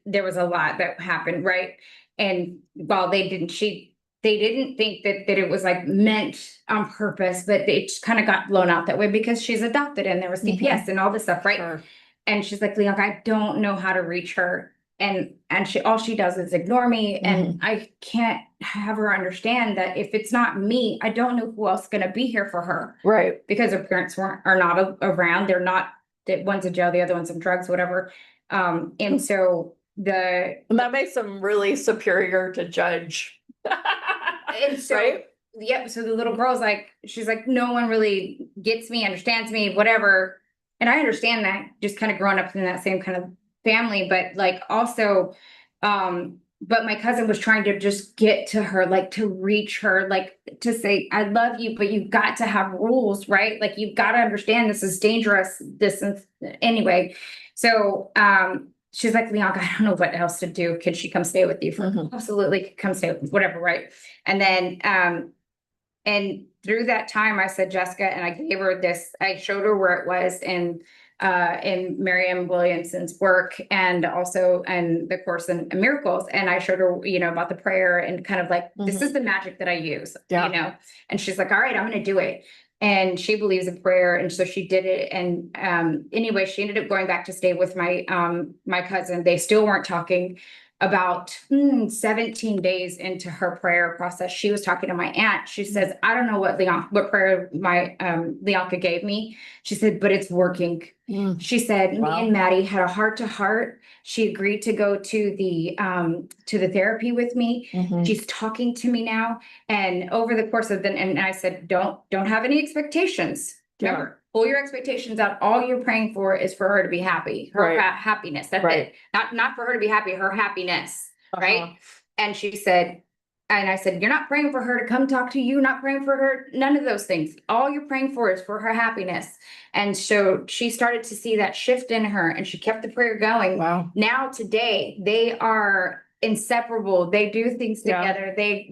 there was a lot that happened, right? And while they didn't think that it was like meant on purpose, but it just kind of got blown out that way because she's adopted and there was CPS and all this stuff, right? Sure. And she's like, Leon, I don't know how to reach her. And all she does is ignore me. And I can't have her understand that if it's not me, I don't know who else is going to be here for her. Right. Because her parents are not around. They're not, one's in jail, the other one's in drugs, whatever. And so and that makes them really superior to judge. And so, right? Yep. So the little girl's like, she's like, no one really gets me, understands me, whatever. And I understand that, just kind of growing up in that same kind of family, but like also, but my cousin was trying to just get to her, like to reach her, like to say, I love you, but you've got to have rules, right? Like you've got to understand this is dangerous. Anyway. So, she's like, Leonka, I don't know what else to do. Can she come stay with you? Absolutely, come stay with me, whatever, right? And then, and through that time, I said, Jessica, and I gave her this, I showed her where it was in Marianne Williamson's work, and also in the Course in Miracles. And I showed her, about the prayer, and kind of like, this is the magic that I use, and she's like, all right, I'm going to do it. And she believes in prayer. And so she did it. And anyway, she ended up going back to stay with my cousin. They still weren't talking. About 17 days into her prayer process, she was talking to my aunt. She says, I don't know what prayer my Leonka gave me. She said, but it's working. She said, me and Maddie had a heart to heart. She agreed to go to the therapy with me. She's talking to me now. And over the course of and I said, don't have any expectations. Remember, pull your expectations out. All you're praying for is for her to be happy, her happiness. That's it. Not for her to be happy, her happiness. Right. And she said, and I said, you're not praying for her to come talk to you, not praying for her, none of those things. All you're praying for is for her happiness. And so she started to see that shift in her, and she kept the prayer going. Wow. Now today, they are inseparable. They do things together. They,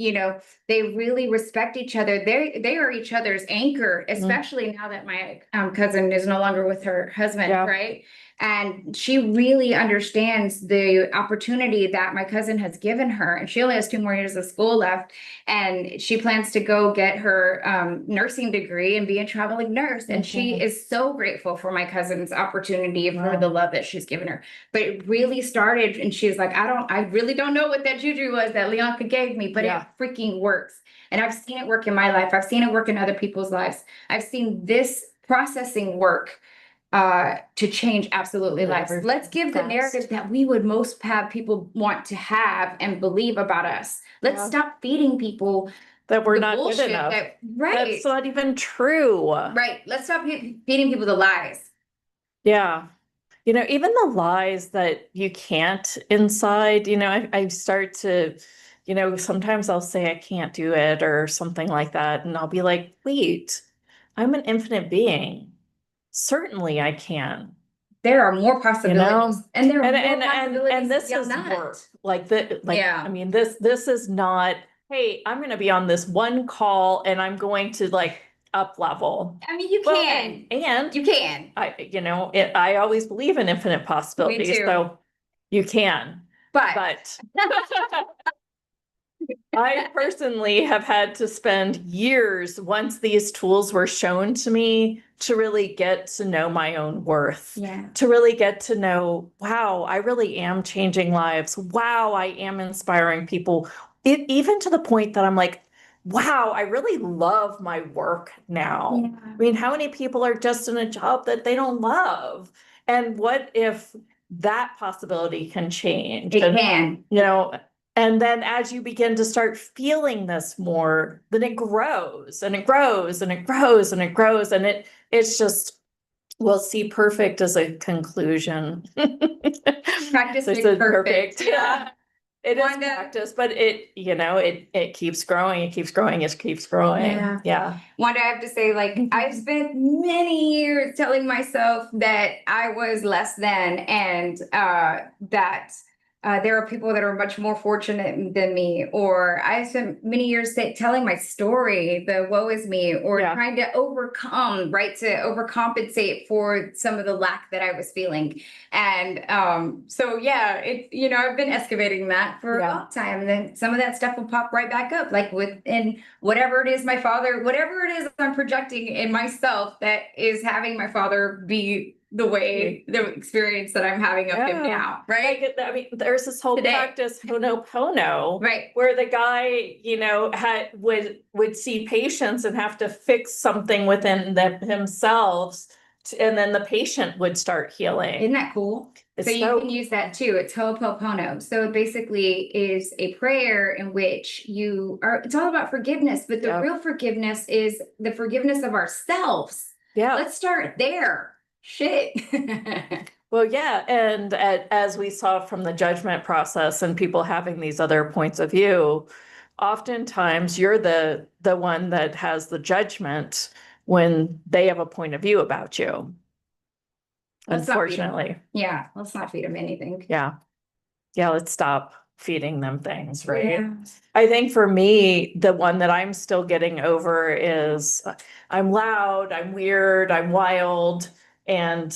they really respect each other. They are each other's anchor, especially now that my cousin is no longer with her husband, right? And she really understands the opportunity that my cousin has given her. And she only has 2 more years of school left. And she plans to go get her nursing degree and be a traveling nurse. And she is so grateful for my cousin's opportunity, for the love that she's given her. But it really started, and she was like, I really don't know what that juju was that Leonka gave me, but it freaking works. And I've seen it work in my life. I've seen it work in other people's lives. I've seen this processing work to change absolutely lives. Let's give the narrative that we would most have people want to have and believe about us. Let's stop feeding people that we're not good enough. That's not even true. Right. Let's stop feeding people the lies. Yeah. Even the lies that you can't inside, I start to, sometimes I'll say I can't do it or something like that. And I'll be like, wait, I'm an infinite being. Certainly I can. There are more possibilities. And there are more possibilities. And this is work. I mean, this is not, hey, I'm going to be on this one call and I'm going to up level. I mean, you can. And you can. I always believe in infinite possibilities. Me too. So you can. But I personally have had to spend years, once these tools were shown to me, to really get to know my own worth. To really get to know, wow, I really am changing lives. Wow, I am inspiring people. Even to the point that I'm like, wow, I really love my work now. I mean, how many people are just in a job that they don't love? And what if that possibility can change? It can. And then as you begin to start feeling this more, then it grows and it grows and it grows and it grows. And it's just, we'll see, perfect as a conclusion. Practice makes perfect. Yeah. It is practice, but it keeps growing. It keeps growing. It keeps growing. Yeah. Wanda, I have to say, I've spent many years telling myself that I was less than, and that there are people that are much more fortunate than me, or I spent many years telling my story, the woe is me, or trying to overcome, to overcompensate for some of the lack that I was feeling. And I've been excavating that for a long time. And then some of that stuff will pop right back up, within whatever it is whatever it is I'm projecting in myself that is having my father be the experience that I'm having of him now, right? I mean, there's this whole practice, Ho'oponopono, where the guy, would see patients and have to fix something within himself, and then the patient would start healing. Isn't that cool? So you can use that too. It's Ho'oponopono. So it basically is a prayer in which it's all about forgiveness, but the real forgiveness is the forgiveness of ourselves. Yeah. Let's start there. Shit. Well, yeah. And as we saw from the judgment process and people having these other points of view, oftentimes you're the one that has the judgment when they have a point of view about you. Unfortunately. Yeah. Let's not feed them anything. Yeah. Yeah. Let's stop. feeding them things, right? Yeah. I think for me, the one that I'm still getting over is I'm loud, I'm weird, I'm wild, and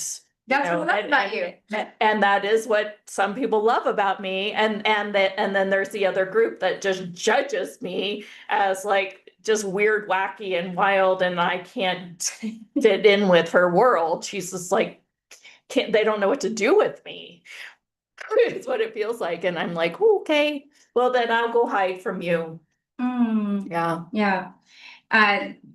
That's what I love about you. and that is what some people love about me. And then there's the other group that just judges me as like just weird, wacky, and wild, and I can't fit in with her world. She's just like, can't, they don't know what to do with me. It's what it feels like. And I'm like, okay, well then I'll go hide from you. Mm, Yeah. yeah.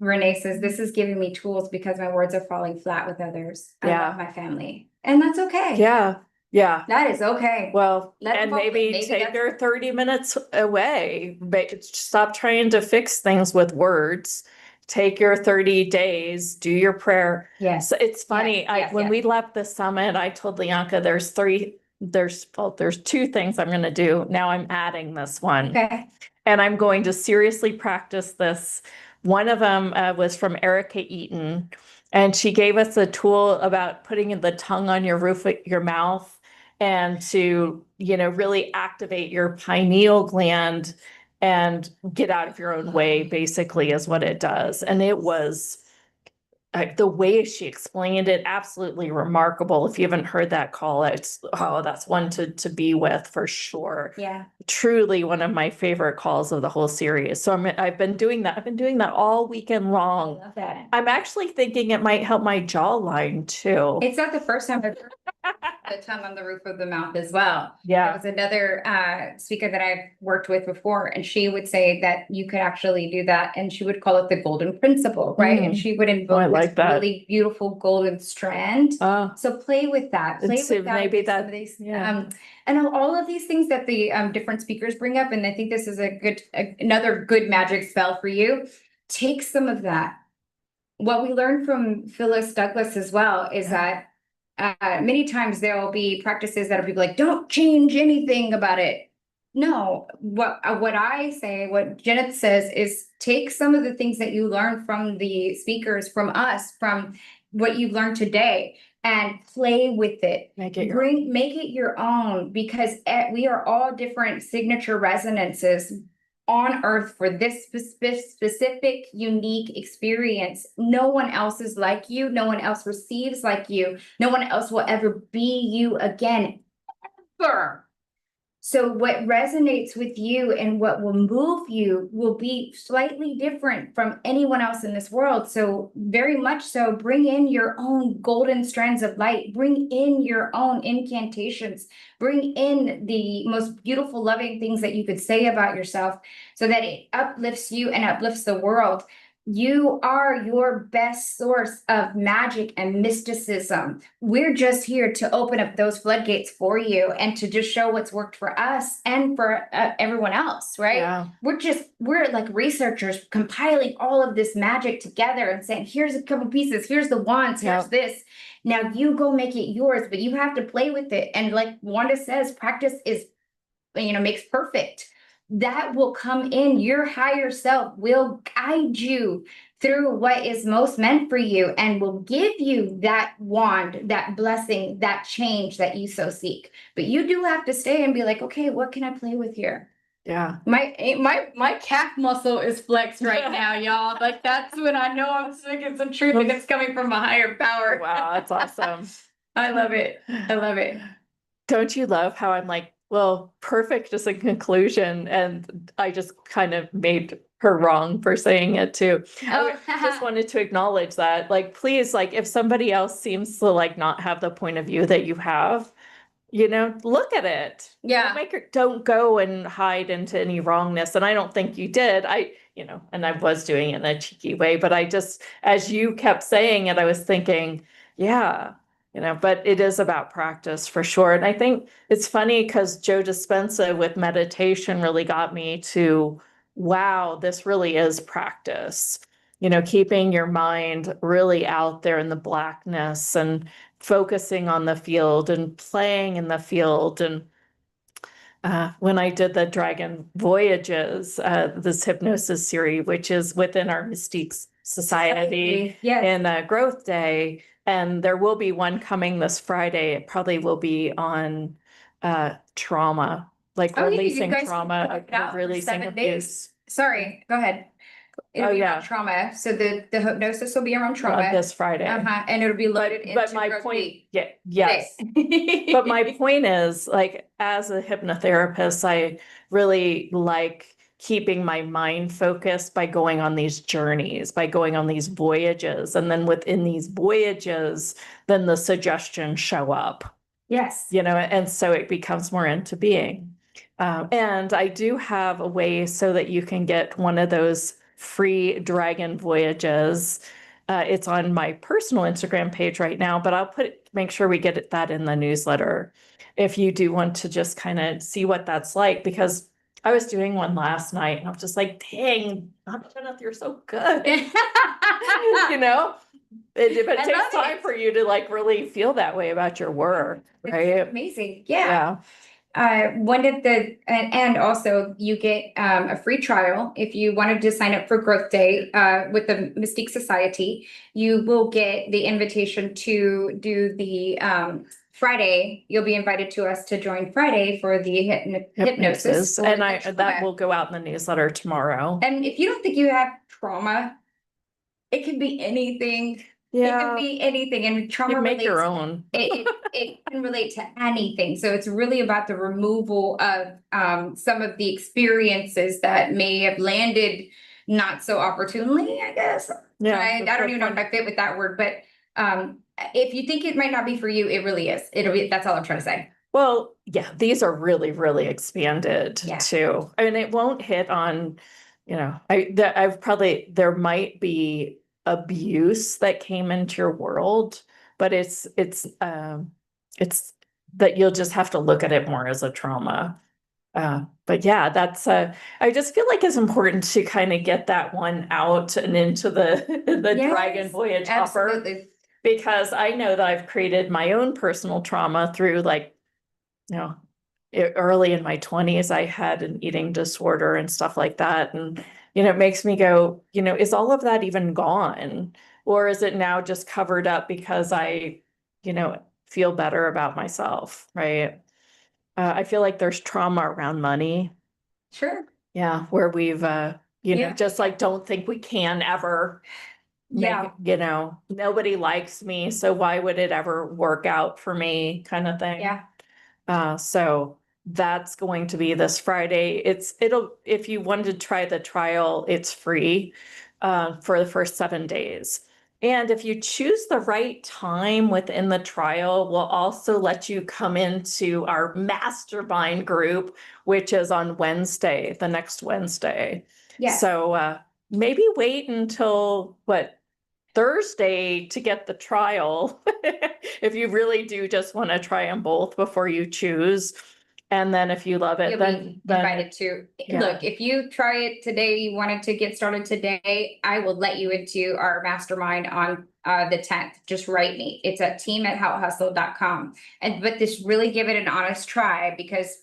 Renee says, this is giving me tools because my words are falling flat with others. I Yeah. love my family. And that's okay. Yeah. Yeah. That is okay. Well, Let and them focus. maybe Maybe take that's- your 30 minutes away. Stop trying to fix things with words. Take your 30 days, do your prayer. Yes. So it's funny. Yes, When yes. we left the summit, I told Lianka there's two things I'm going to do. Now I'm adding this one. Okay. And I'm going to seriously practice this. One of them was from Erica Eaton, and she gave us a tool about putting the tongue on your roof of your mouth and to, really activate your pineal gland and get out of your own way, basically, is what it does. And it was the way she explained it, absolutely remarkable. If you haven't heard that call, that's one to be with for sure. Yeah. Truly one of my favorite calls of the whole series. So I've been doing that. I've been doing that all weekend long. I love that. I'm actually thinking it might help my jawline too. It's not the first time I've heard the tongue on the roof of the mouth as well. Yeah. There was another speaker that I've worked with before, and she would say that you could actually do that, and she would call it the golden principle, right? And she would invoke like this that. really beautiful golden strand. So play with that. Play It's- with that. maybe with some that- of these, yeah. and all of these things that the different speakers bring up, and I think this is another good magic spell for you. Take some of that. What we learned from Phyllis Douglas as well is that many times there will be practices that will be like, don't change anything about it. No, what I say, what Janet says is take some of the things that you learned from the speakers, from us, from what you've learned today, and play with it. Make it Make it your own, because we are all different signature resonances on earth for this specific, unique experience. No one else is like you. No one else receives like you. No one else will ever be you again, ever. So what resonates with you and what will move you will be slightly different from anyone else in this world. So very much so, bring in your own golden strands of light, bring in your own incantations, bring in the most beautiful, loving things that you could say about yourself so that it uplifts you and uplifts the world. You are your best source of magic and mysticism. We're just here to open up those floodgates for you and to just show what's worked for us and for everyone else, right? Yeah. We're like researchers compiling all of this magic together and saying, here's a couple pieces, here's the wands, here's this. Now you go make it yours, but you have to play with it. And like Wanda says, practice is, makes perfect. That will come in. Your higher self will guide you through what is most meant for you and will give you that wand, that blessing, that change that you so seek. But you do have to stay and be like, okay, what can I play with here? Yeah. My calf muscle is flexed right now, y'all. Like that's when I know I'm speaking some truth and it's coming from a higher power. Wow, that's awesome. I love it. I love it. Don't you love how I'm like, well, perfect is a conclusion, and I just kind of made her wrong for saying it too. I just wanted to acknowledge that, like, please, like, if somebody else seems to like not have the point of view that you have, look at it. Yeah. Don't go and hide into any wrongness. And I don't think you did. And I was doing it in a cheeky way, but I just, as you kept saying it, I was thinking, yeah. But it is about practice for sure. And I think it's funny because Joe Dispenza with meditation really got me to, wow, this really is practice. Keeping your mind really out there in the blackness and focusing on the field and playing in the field. And when I did the Dragon Voyages, this hypnosis series, which is within our Mystique Society Yes. in Growth Day, and there will be one coming this Friday. It probably will be on trauma. like Oh, yeah, you releasing guys can trauma, check it out for releasing 7 days. abuse. Sorry, go ahead. It'll Oh, be yeah. about trauma. So the hypnosis will be around trauma. This Friday. And it'll be loaded But into my growth point, week. yes. But my point is, like, as a hypnotherapist, I really like keeping my mind focused by going on these journeys, by going on these voyages. And then within these voyages, then the suggestions show up, Yes. and so it becomes more into being. And I do have a way so that you can get one of those free dragon voyages. It's on my personal Instagram page right now, but I'll make sure we get that in the newsletter if you do want to just kind of see what that's like, because I was doing one last night and I was just like, dang, Dr. Kenneth, you're so good. You know, but it takes time for you to like really feel that way about your work, right? Amazing. Yeah. One of the, and also you get a free trial if you wanted to sign up for Growth Day with the Mystique Society. You will get the invitation to do the Friday. You'll be invited to us to join Friday for the hypnosis. And that will go out in the newsletter tomorrow. And if you don't think you have trauma, it can be anything. It can be anything, and trauma You make your relates, own. it can relate to anything. So it's really about the removal of some of the experiences that may have landed not so opportunely, I guess. Yeah. I don't even know if I fit with that word, but if you think it might not be for you, it really is. That's all I'm trying to say. Well, yeah, these are really, really expanded too. I mean, it won't hit on, there might be abuse that came into your world, but it's that you'll just have to look at it more as a trauma. But yeah, I just feel like it's important to kind of get that one out and into the Dragon Voyage offer, because I know that I've created my own personal trauma through, like, early in my 20s, I had an eating disorder and stuff like that. And, it makes me go, is all of that even gone? Or is it now just covered up because I, feel better about myself, right? I feel like there's trauma around money. Sure. Yeah, where we've, just like don't think we can ever make, nobody likes me, so why would it ever work out for me, kind of thing. Yeah. So that's going to be this Friday. If you wanted to try the trial, it's free for the first 7 days. And if you choose the right time within the trial, we'll also let you come into our mastermind group, which is on Wednesday, the next Wednesday. Yeah. So maybe wait until Thursday to get the trial if you really do just want to try them both before you choose. And then if you love it, You'll then be invited to. Look, if you try it today, you wanted to get started today, I will let you into our mastermind on the 10th. Just write me. It's at team@houthustle.com. But just really give it an honest try, because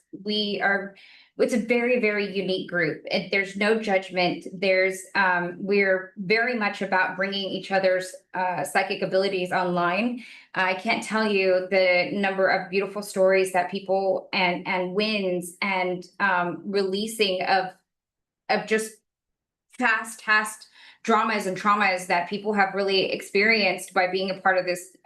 it's a very, very unique group. There's no judgment. We're very much about bringing each other's psychic abilities online. I can't tell you the number of beautiful stories that people and wins and releasing of just past dramas and traumas that people have really experienced by being a part of this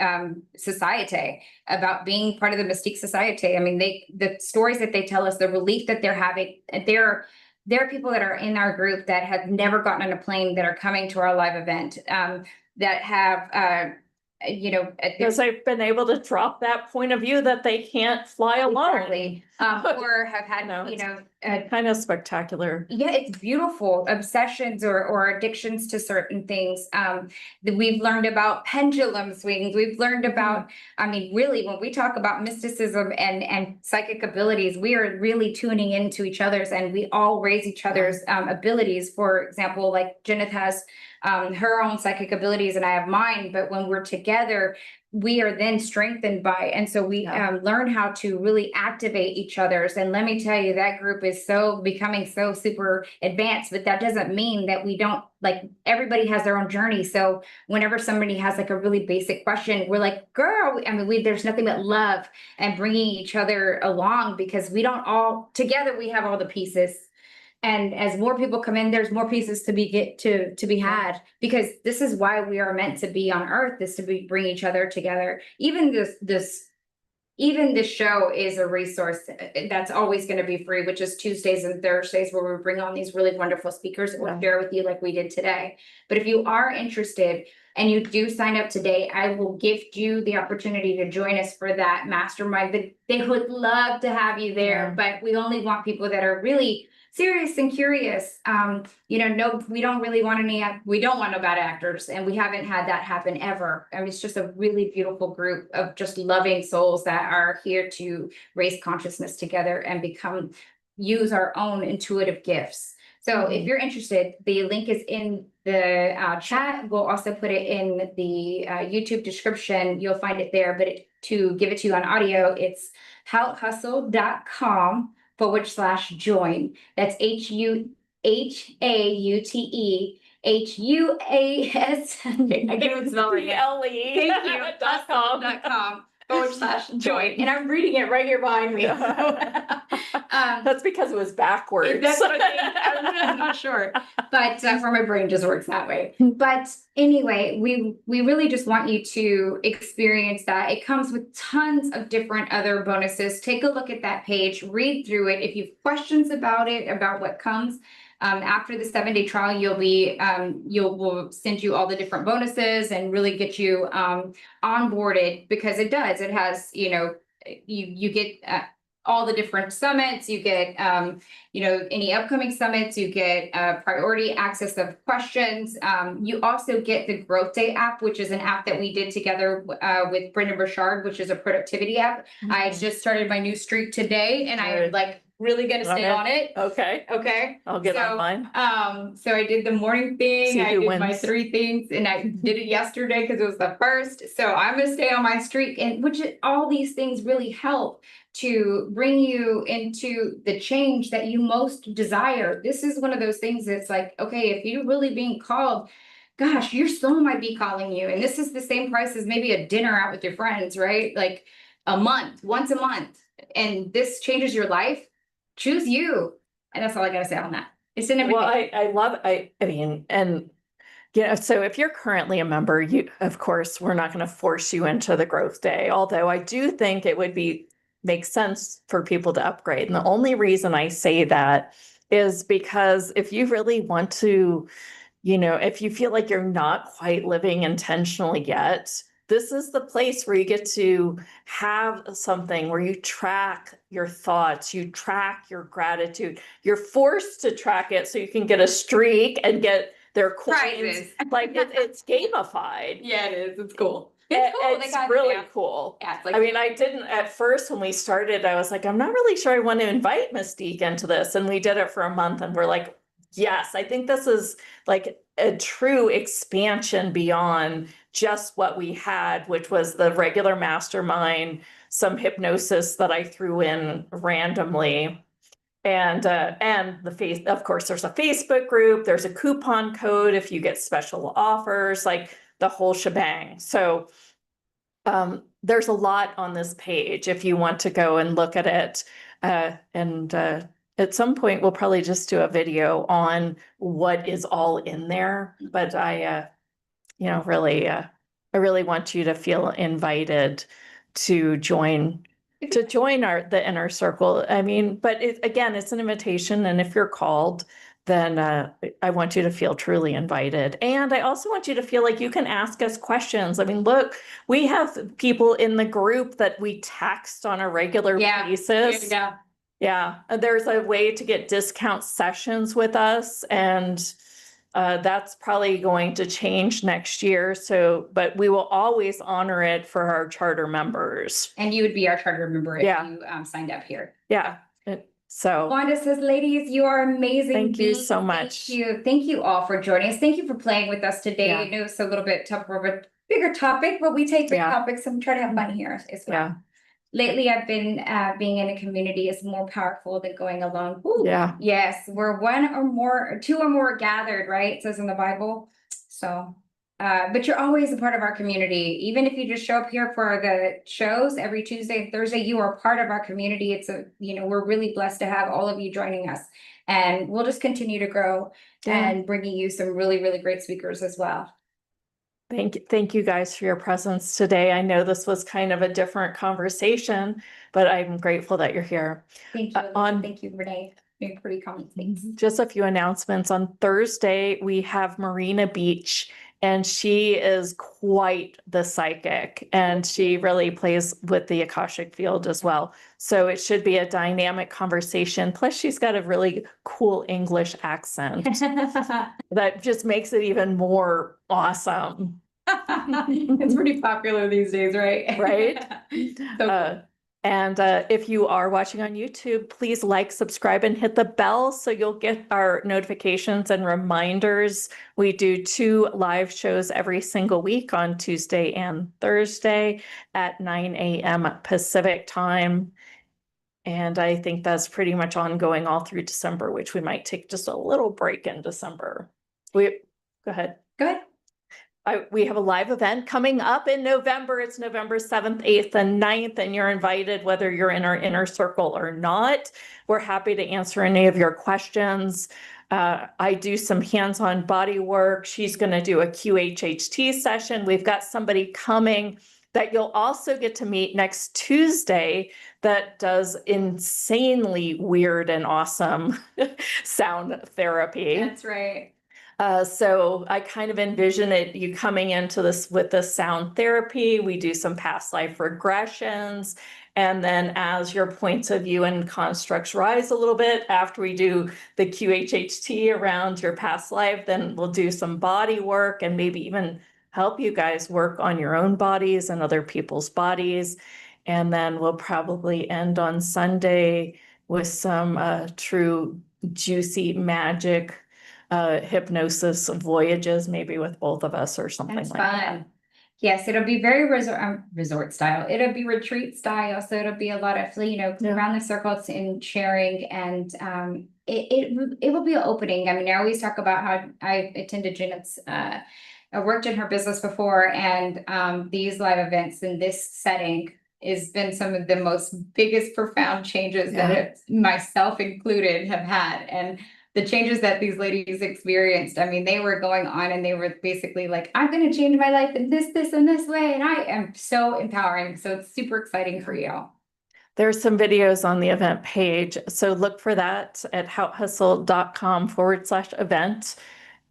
society, about being part of the Mystique Society. I mean, the stories that they tell us, the relief that they're having, there are people that are in our group that have never gotten on a plane that are coming to our live event, that have because they've been able to drop that point of view that they can't fly alone. Exactly. Or have had, kind of spectacular. Yeah, it's beautiful. Obsessions or addictions to certain things. That we've learned about pendulum swings. We've learned about, I mean, really, when we talk about mysticism and psychic abilities, we are really tuning into each other's, and we all raise each other's abilities. For example, like Jeneth has her own psychic abilities and I have mine, but when we're together, we are then strengthened by, and so we learn how to really activate each other's. And let me tell you, that group is becoming so super advanced, but that doesn't mean that we don't, like, everybody has their own journey. So whenever somebody has like a really basic question, we're like, girl, I mean, there's nothing but love and bringing each other along, because we don't all together, we have all the pieces. And as more people come in, there's more pieces to be had, because this is why we are meant to be on earth, is to bring each other together. Even this show is a resource that's always going to be free, which is Tuesdays and Thursdays, where we bring on these really wonderful speakers that we'll share with you like we did today. But if you are interested and you do sign up today, I will gift you the opportunity to join us for that mastermind. They would love to have you there, but we only want people that are really serious and curious. No, we don't really want we don't want no bad actors, and we haven't had that happen ever. I mean, it's just a really beautiful group of just loving souls that are here to raise consciousness together and use our own intuitive gifts. So if you're interested, the link is in the chat. We'll also put it in the YouTube description. You'll find it there, but to give it to you on audio, it's houthustle.com/join. That's HUAUTEHUAS. I can't even spell it. PLE. Thank you. hustle.com/join. And I'm reading it right here behind me. That's because it was backwards. That's what I'm not sure, but or my brain just works that way. But anyway, we really just want you to experience that. It comes with tons of different other bonuses. Take a look at that page, read through it. If you have questions about it, about what comes after the 7-day trial, we'll send you all the different bonuses and really get you onboarded, because it has, you get all the different summits, you get, any upcoming summits, you get priority access of questions. You also get the Growth Day app, which is an app that we did together with Brendan Burchard, which is a productivity app. I just started my new streak today, and I'm really gonna stay on it. Okay. I'll get on mine. So I did the morning thing. I did my 3 things, and I did it yesterday because it was the first. So I'm gonna stay on my streak, and all these things really help to bring you into the change that you most desire. This is one of those things that's like, okay, if you're really being called, gosh, your soul might be calling you. And this is the same price as maybe a dinner out with your friends, right? Like once a month. And this changes your life. Choose you. And that's all I gotta say on that. It's an invitation. Well, I love, I mean, and so if you're currently a member, of course, we're not going to force you into the Growth Day, although I do think it would make sense for people to upgrade. And the only reason I say that is because if you really want to, if you feel like you're not quite living intentionally yet, this is the place where you get to have something where you track your thoughts, you track your gratitude. You're forced to track it so you can get a streak and get their coins. Like it's gamified. Yeah, it is. It's cool. It's really cool. Yeah, I mean, I didn't at first when we started, I was like, I'm not really sure I want to invite Mystique into this. And we did it for a month and we're like, yes, I think this is like a true expansion beyond just what we had, which was the regular mastermind, some hypnosis that I threw in randomly. And of course, there's a Facebook group, there's a coupon code if you get special offers, like the whole shebang. So there's a lot on this page if you want to go and look at it. At some point, we'll probably just do a video on what is all in there. But I really want you to feel invited to join the inner circle. I mean, but again, it's an invitation. And if you're called, then I want you to feel truly invited. And I also want you to feel like you can ask us questions. I mean, look, we have people in the group that we text on a regular basis. Yeah. There's a way to get discount sessions with us. And that's probably going to change next year. But we will always honor it for our charter members. And you would be our charter member if you signed up here. Yeah. So Wanda says, ladies, you are amazing. thank you so Thank much. you. Thank you all for joining us. Thank you for playing with us today. Yeah. I know it's a little bit tougher of a bigger topic, but we take big Yeah. topics and try to have fun here as well. Yeah. Lately, I've been being in a community is more powerful than going alone. Ooh, Yeah. yes, we're one or more, two or more gathered, right? It says in the Bible. So, but you're always a part of our community. Even if you just show up here for the shows every Tuesday and Thursday, you are part of our community. It's we're really blessed to have all of you joining us. And we'll just continue to grow and bringing you some really, really great speakers as well. Thank you guys for your presence today. I know this was kind of a different conversation, but I'm grateful that you're here. Thank you, thank you, Renee. Pretty common things. Just a few announcements. On Thursday, we have Marina Beach, and she is quite the psychic, and she really plays with the Akashic field as well. So it should be a dynamic conversation. Plus, she's got a really cool English accent that just makes it even more awesome. It's pretty popular these days, right? Right? So cool. And if you are watching on YouTube, please like, subscribe, and hit the bell so you'll get our notifications and reminders. We do 2 live shows every single week on Tuesday and Thursday at 9 a.m. Pacific time. And I think that's pretty much ongoing all through December, which we might take just a little break in December. Go ahead. Go ahead. We have a live event coming up in November. It's November 7th, 8th, and 9th, and you're invited whether you're in our inner circle or not. We're happy to answer any of your questions. I do some hands-on body work. She's going to do a QHHT session. We've got somebody coming that you'll also get to meet next Tuesday that does insanely weird and awesome sound therapy. That's right. So I kind of envision you coming into this with the sound therapy. We do some past life regressions. And then as your points of view and constructs rise a little bit after we do the QHHT around your past life, then we'll do some body work and maybe even help you guys work on your own bodies and other people's bodies. And then we'll probably end on Sunday with some true juicy magic hypnosis voyages, maybe with both of us or something That's like fun. that. Yes, it'll be very resort style. It'll be retreat style. So it'll be a lot of, around the circles and sharing, and it will be an opening. I mean, I always talk about how I attended Janet's I worked in her business before, and these live events in this setting has been some of the most biggest profound changes that myself included have had. And the changes that these ladies experienced, I mean, they were going on and they were basically like, I'm going to change my life in this, and this way. And I am so empowering. So it's super exciting for you. There's some videos on the event page. So look for that at houthustle.com/event.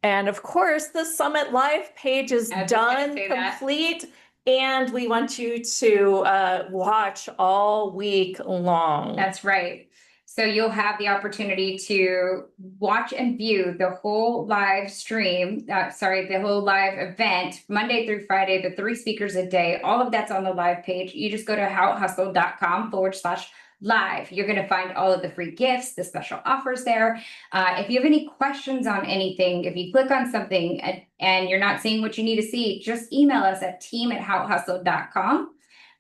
And of course, the Summit Live page is done, complete. And we want you to watch all week long. That's right. So you'll have the opportunity to watch and view the whole live stream, the whole live event, Monday through Friday, the 3 speakers a day. All of that's on the live page. You just go to houthustle.com/live. You're going to find all of the free gifts, the special offers there. If you have any questions on anything, if you click on something and you're not seeing what you need to see, just email us at team@houthustle.com.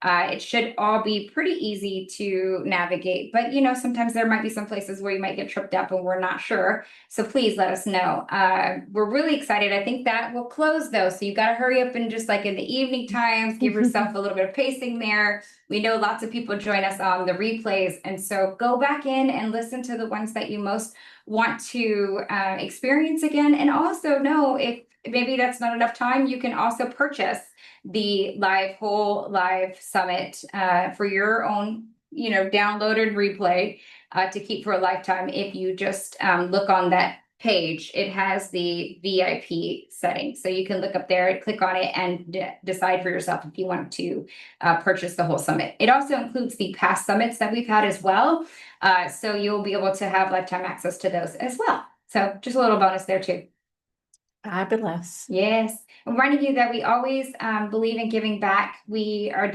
It should all be pretty easy to navigate, but sometimes there might be some places where you might get tripped up and we're not sure. So please let us know. We're really excited. I think that will close though. So you got to hurry up and just like in the evening times, give yourself a little bit of pacing there. We know lots of people join us on the replays. And so go back in and listen to the ones that you most want to experience again. And also know if maybe that's not enough time, you can also purchase the whole live summit for your own, downloaded replay to keep for a lifetime. If you just look on that page, it has the VIP setting. So you can look up there, click on it, and decide for yourself if you want to purchase the whole summit. It also includes the past summits that we've had as well. So you'll be able to have lifetime access to those as well. So just a little bonus there too. Fabulous. Yes, reminding you that we always believe in giving back. We are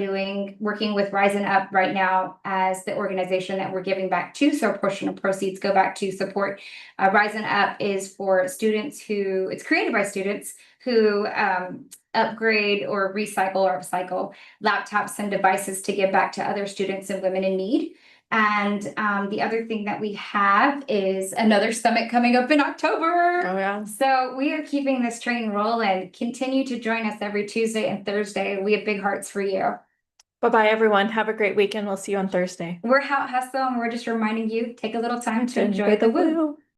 working with Rising Up right now as the organization that we're giving back to. So a portion of proceeds go back to support. Rising Up is for students who, it's created by students who upgrade or recycle or upcycle laptops and devices to give back to other students and women in need. And the other thing that we have is another summit coming up in October. Oh, yeah. So we are keeping this train rolling. Continue to join us every Tuesday and Thursday. We have big hearts for you. Bye-bye, everyone. Have a great weekend. We'll see you on Thursday. We're How Hustle, and we're just reminding you, take a little time to enjoy the woo.